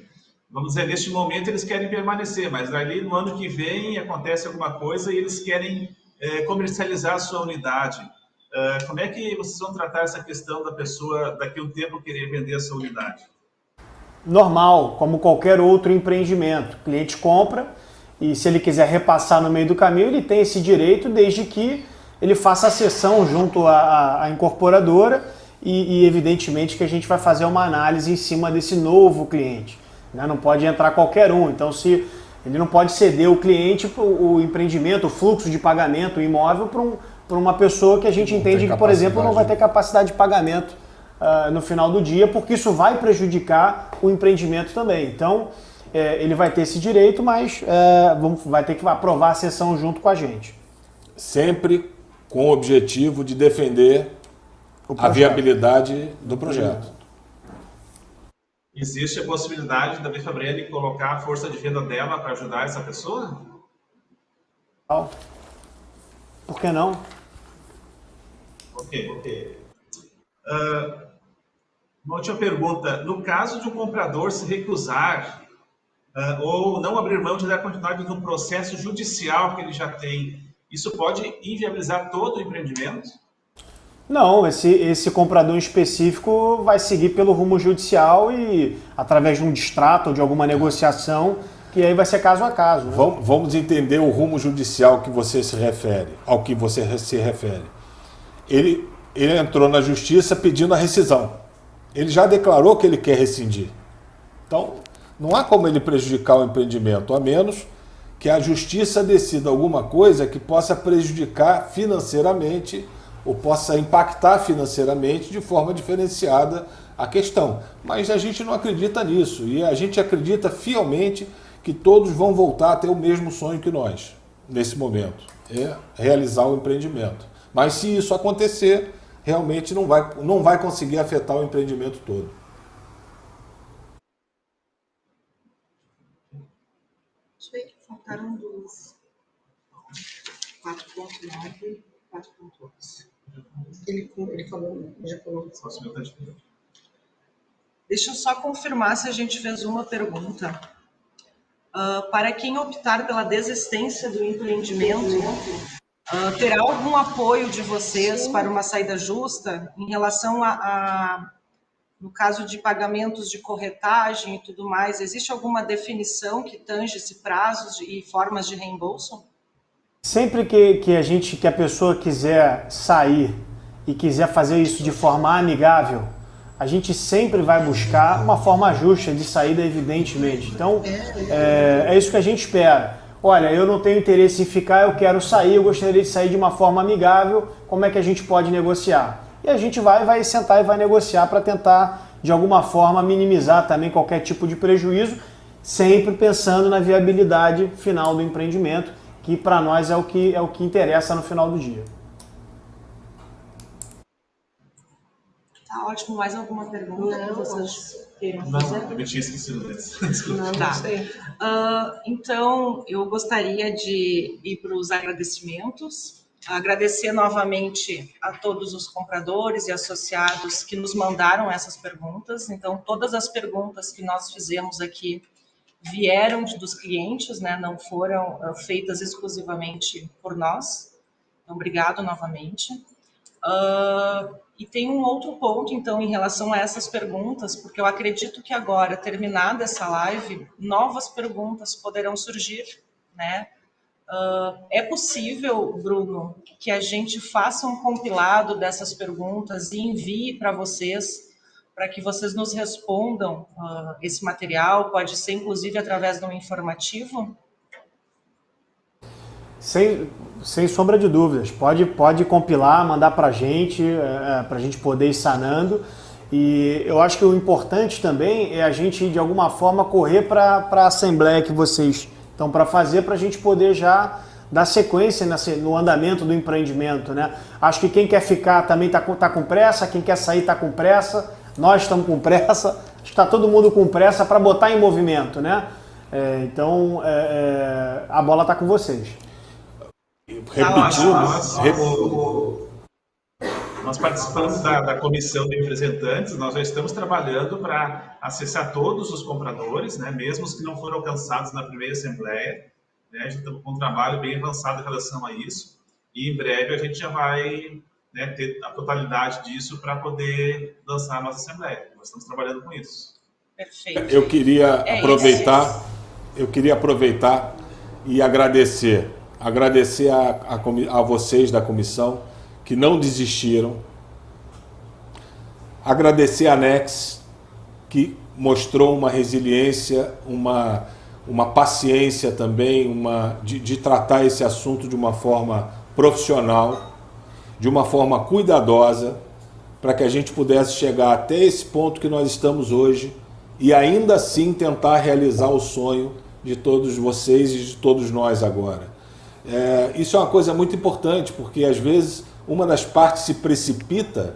vamos dizer, neste momento eles querem permanecer, mas ali no ano que vem acontece alguma coisa e eles querem comercializar a sua unidade. Como é que vocês vão tratar essa questão da pessoa daqui a um tempo querer vender a sua unidade? Normal, como qualquer outro empreendimento. O cliente compra e se ele quiser repassar no meio do caminho, ele tem esse direito desde que ele faça a cessão junto à incorporadora e evidentemente que a gente vai fazer uma análise em cima desse novo cliente. Né? Não pode entrar qualquer um. Então, se ele não pode ceder o cliente, o empreendimento, o fluxo de pagamento, o imóvel para uma pessoa que a gente entende que, por exemplo, não vai ter capacidade de pagamento no final do dia, porque isso vai prejudicar o empreendimento também. Então, ele vai ter esse direito, mas vai ter que aprovar a cessão junto com a gente. Sempre com o objetivo de defender a viabilidade do projeto. Existe a possibilidade da B. Fabriani colocar a força de venda dela para ajudar essa pessoa? Por que não? Ok. Uma última pergunta. No caso de um comprador se recusar ou não abrir mão de dar continuidade no processo judicial que ele já tem, isso pode inviabilizar todo o empreendimento? Não, esse comprador em específico vai seguir pelo rumo judicial e através de um distrato ou de alguma negociação, que aí vai ser caso a caso. Né? Vamos entender o rumo judicial que você se refere, ao que você se refere. Ele entrou na justiça pedindo a rescisão. Ele já declarou que ele quer rescindir. Então, não há como ele prejudicar o empreendimento, a menos que a justiça decida alguma coisa que possa prejudicar financeiramente ou possa impactar financeiramente de forma diferenciada a questão. Mas a gente não acredita nisso e a gente acredita fielmente que todos vão voltar a ter o mesmo sonho que nós, nesse momento, é realizar o empreendimento. Mas se isso acontecer, realmente não vai conseguir afetar o empreendimento todo. Deixa eu ver que faltaram duas. 4.9 e 4.11. Ele falou, já falou. Deixa eu só confirmar se a gente fez uma pergunta. Para quem optar pela desistência do empreendimento, terá algum apoio de vocês para uma saída justa em relação no caso de pagamentos de corretagem e tudo mais? Existe alguma definição que tange-se prazos e formas de reembolso? Sempre que a pessoa quiser sair e quiser fazer isso de forma amigável, a gente sempre vai buscar uma forma justa de saída, evidentemente. Então, é isso que a gente espera. Olha, eu não tenho interesse em ficar, eu quero sair, eu gostaria de sair de uma forma amigável, como é que a gente pode negociar? E a gente vai sentar e vai negociar para tentar, de alguma forma, minimizar também qualquer tipo de prejuízo, sempre pensando na viabilidade final do empreendimento, que para nós é o que interessa no final do dia. Tá ótimo. Mais alguma pergunta que vocês queiram Não, fazer? eu tinha esquecido dessa. Desculpa. Tá. Então, eu gostaria de ir para os agradecimentos. Agradecer novamente a todos os compradores e associados que nos mandaram essas perguntas. Então, todas as perguntas que nós fizemos aqui vieram dos clientes, né? Não foram feitas exclusivamente por nós. Então, obrigado novamente. E tem um outro ponto, então, em relação a essas perguntas, porque eu acredito que agora, terminada essa live, novas perguntas poderão surgir, né? É possível, Bruno, que a gente faça um compilado dessas perguntas e envie para vocês, para que vocês nos respondam esse material? Pode ser, inclusive, através de um informativo? Sem sombra de dúvidas. Pode compilar, mandar para a gente poder ir sanando. E eu acho que o importante também é a gente, de alguma forma, correr para a assembleia que vocês estão para fazer, para a gente poder já dar sequência no andamento do empreendimento, né? Acho que quem quer ficar também está com pressa, quem quer sair está com pressa, nós estamos com pressa, acho que está todo mundo com pressa para botar em movimento, né? Então, a bola está com vocês. Nós participamos da comissão de representantes, nós já estamos trabalhando para acessar todos os compradores, né, mesmo os que não foram alcançados na primeira assembleia, né, já estamos com um trabalho bem avançado em relação a isso, e em breve a gente já vai, né, ter a totalidade disso para poder lançar a nossa assembleia. Nós estamos trabalhando com isso. Perfeito. Eu queria aproveitar e agradecer a vocês da comissão que não desistiram, agradecer a Nex, que mostrou uma resiliência, uma paciência também, de tratar esse assunto de uma forma profissional, de uma forma cuidadosa, para que a gente pudesse chegar até esse ponto que nós estamos hoje e ainda assim tentar realizar o sonho de todos vocês e de todos nós agora. Isso é uma coisa muito importante, porque às vezes uma das partes se precipita,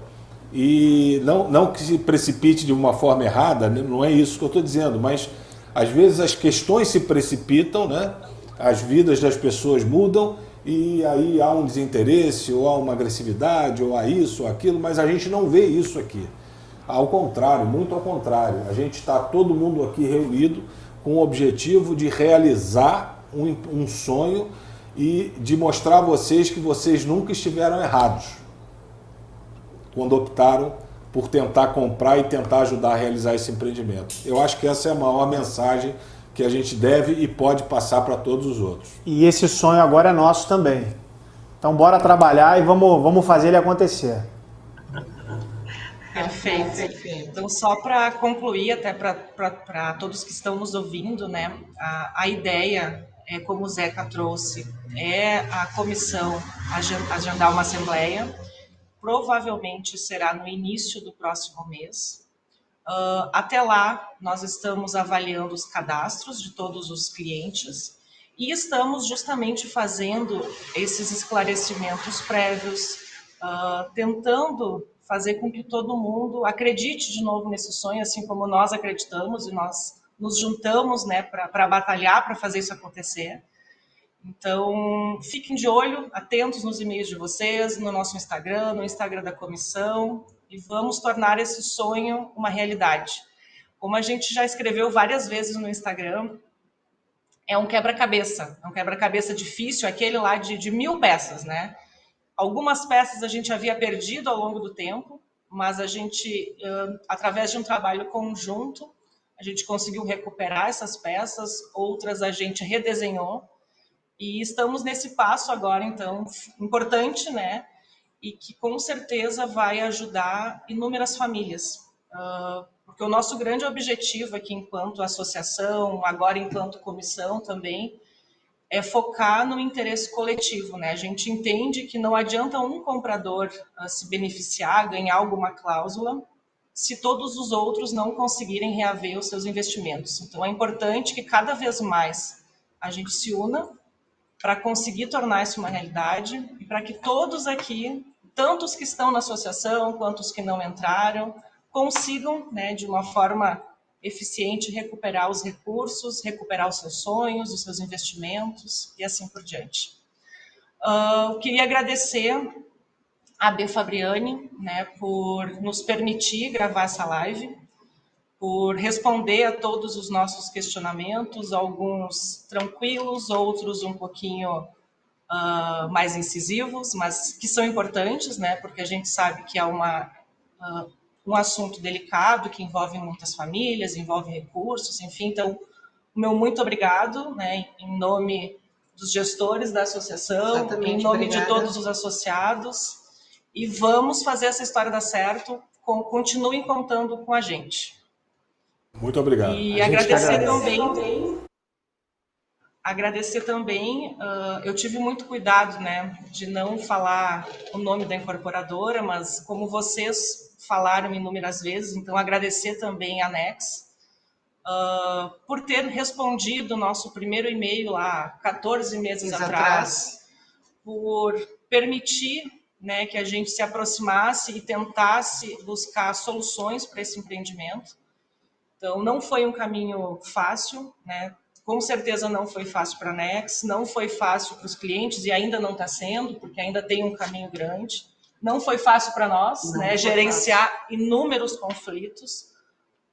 e não que se precipite de uma forma errada, não é isso que eu estou dizendo, mas às vezes as questões se precipitam, né? As vidas das pessoas mudam e aí há um desinteresse, ou há uma agressividade, ou há isso, ou aquilo, mas a gente não vê isso aqui. Ao contrário, muito ao contrário, a gente está todo mundo aqui reunido com o objetivo de realizar um sonho e de mostrar a vocês que vocês nunca estiveram errados quando optaram por tentar comprar e tentar ajudar a realizar esse empreendimento. Eu acho que essa é a maior mensagem que a gente deve e pode passar para todos os outros. E esse sonho agora é nosso também. Então bora trabalhar e vamos fazer ele acontecer. Perfeito. Então, só para concluir, até para todos que estão nos ouvindo, né, a ideia, como o Zeca trouxe, é a comissão agendar uma assembleia, provavelmente será no início do próximo mês. Até lá, nós estamos avaliando os cadastros de todos os clientes e estamos justamente fazendo esses esclarecimentos prévios, tentando fazer com que todo mundo acredite de novo nesse sonho, assim como nós acreditamos, e nós nos juntamos, né, para batalhar, para fazer isso acontecer. Então, fiquem de olho, atentos nos e-mails de vocês, no nosso Instagram, no Instagram da comissão, e vamos tornar esse sonho uma realidade. Como a gente já escreveu várias vezes no Instagram, é um quebra-cabeça difícil, aquele lá de 1000 peças, né? Algumas peças a gente havia perdido ao longo do tempo, mas a gente, através de um trabalho conjunto, a gente conseguiu recuperar essas peças, outras a gente redesenhou, e estamos nesse passo agora, então, importante, né? E que com certeza vai ajudar inúmeras famílias. Porque o nosso grande objetivo aqui, enquanto associação, agora enquanto comissão também, é focar no interesse coletivo, né? A gente entende que não adianta um comprador se beneficiar, ganhar alguma cláusula, se todos os outros não conseguirem reaver os seus investimentos. Então, é importante que cada vez mais a gente se una para conseguir tornar isso uma realidade e para que todos aqui, tanto os que estão na associação quanto os que não entraram, consigam, né, de uma forma eficiente, recuperar os recursos, recuperar os seus sonhos, os seus investimentos e assim por diante. Queria agradecer a B. Fabriani, né, por nos permitir gravar essa live, por responder a todos os nossos questionamentos, alguns tranquilos, outros um pouquinho mais incisivos, mas que são importantes, né, porque a gente sabe que é um assunto delicado, que envolve muitas famílias, envolve recursos, enfim. Então, o meu muito obrigado, né, em nome dos gestores da associação, Exatamente, em nome obrigada. de todos os associados, e vamos fazer essa história dar certo, continuem contando com a gente. Muito obrigado. E agradecer também, eu tive muito cuidado, né, de não falar o nome da incorporadora, mas como vocês falaram inúmeras vezes, então agradecer também a Nex, por ter respondido o nosso primeiro e-mail lá 14 meses atrás, por permitir, né, que a gente se aproximasse e tentasse buscar soluções para esse empreendimento. Então, não foi um caminho fácil, né? Com certeza não foi fácil para a Nex, não foi fácil para os clientes e ainda não está sendo, porque ainda tem um caminho grande. Não foi fácil para nós, né, gerenciar inúmeros conflitos,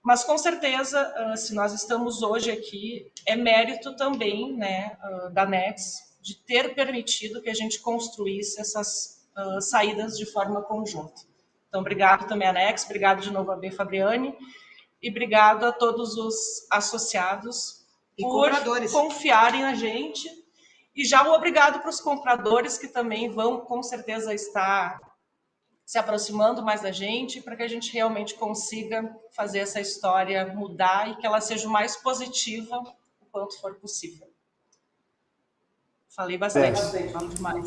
mas com certeza, se nós estamos hoje aqui, é mérito também, né, da Nex de ter permitido que a gente construísse essas saídas de forma conjunta. Então, obrigado também a Nex, obrigado de novo a B. Fabriani, e obrigado a todos os associados e por compradores confiarem na gente. E já um obrigado para os compradores que também vão, com certeza, estar se aproximando mais da gente, para que a gente realmente consiga fazer essa história mudar e que ela seja o mais positiva o quanto for possível. Falei bastante, vamos demais.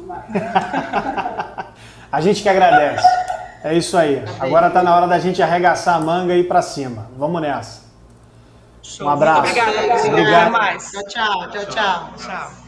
A gente que agradece. É isso aí. Agora está na hora da gente arregaçar a manga e ir para cima. Vamos nessa. Show. Um abraço. Muito obrigada. Obrigado. Até mais. Tchau, tchau, tchau, tchau. Tchau.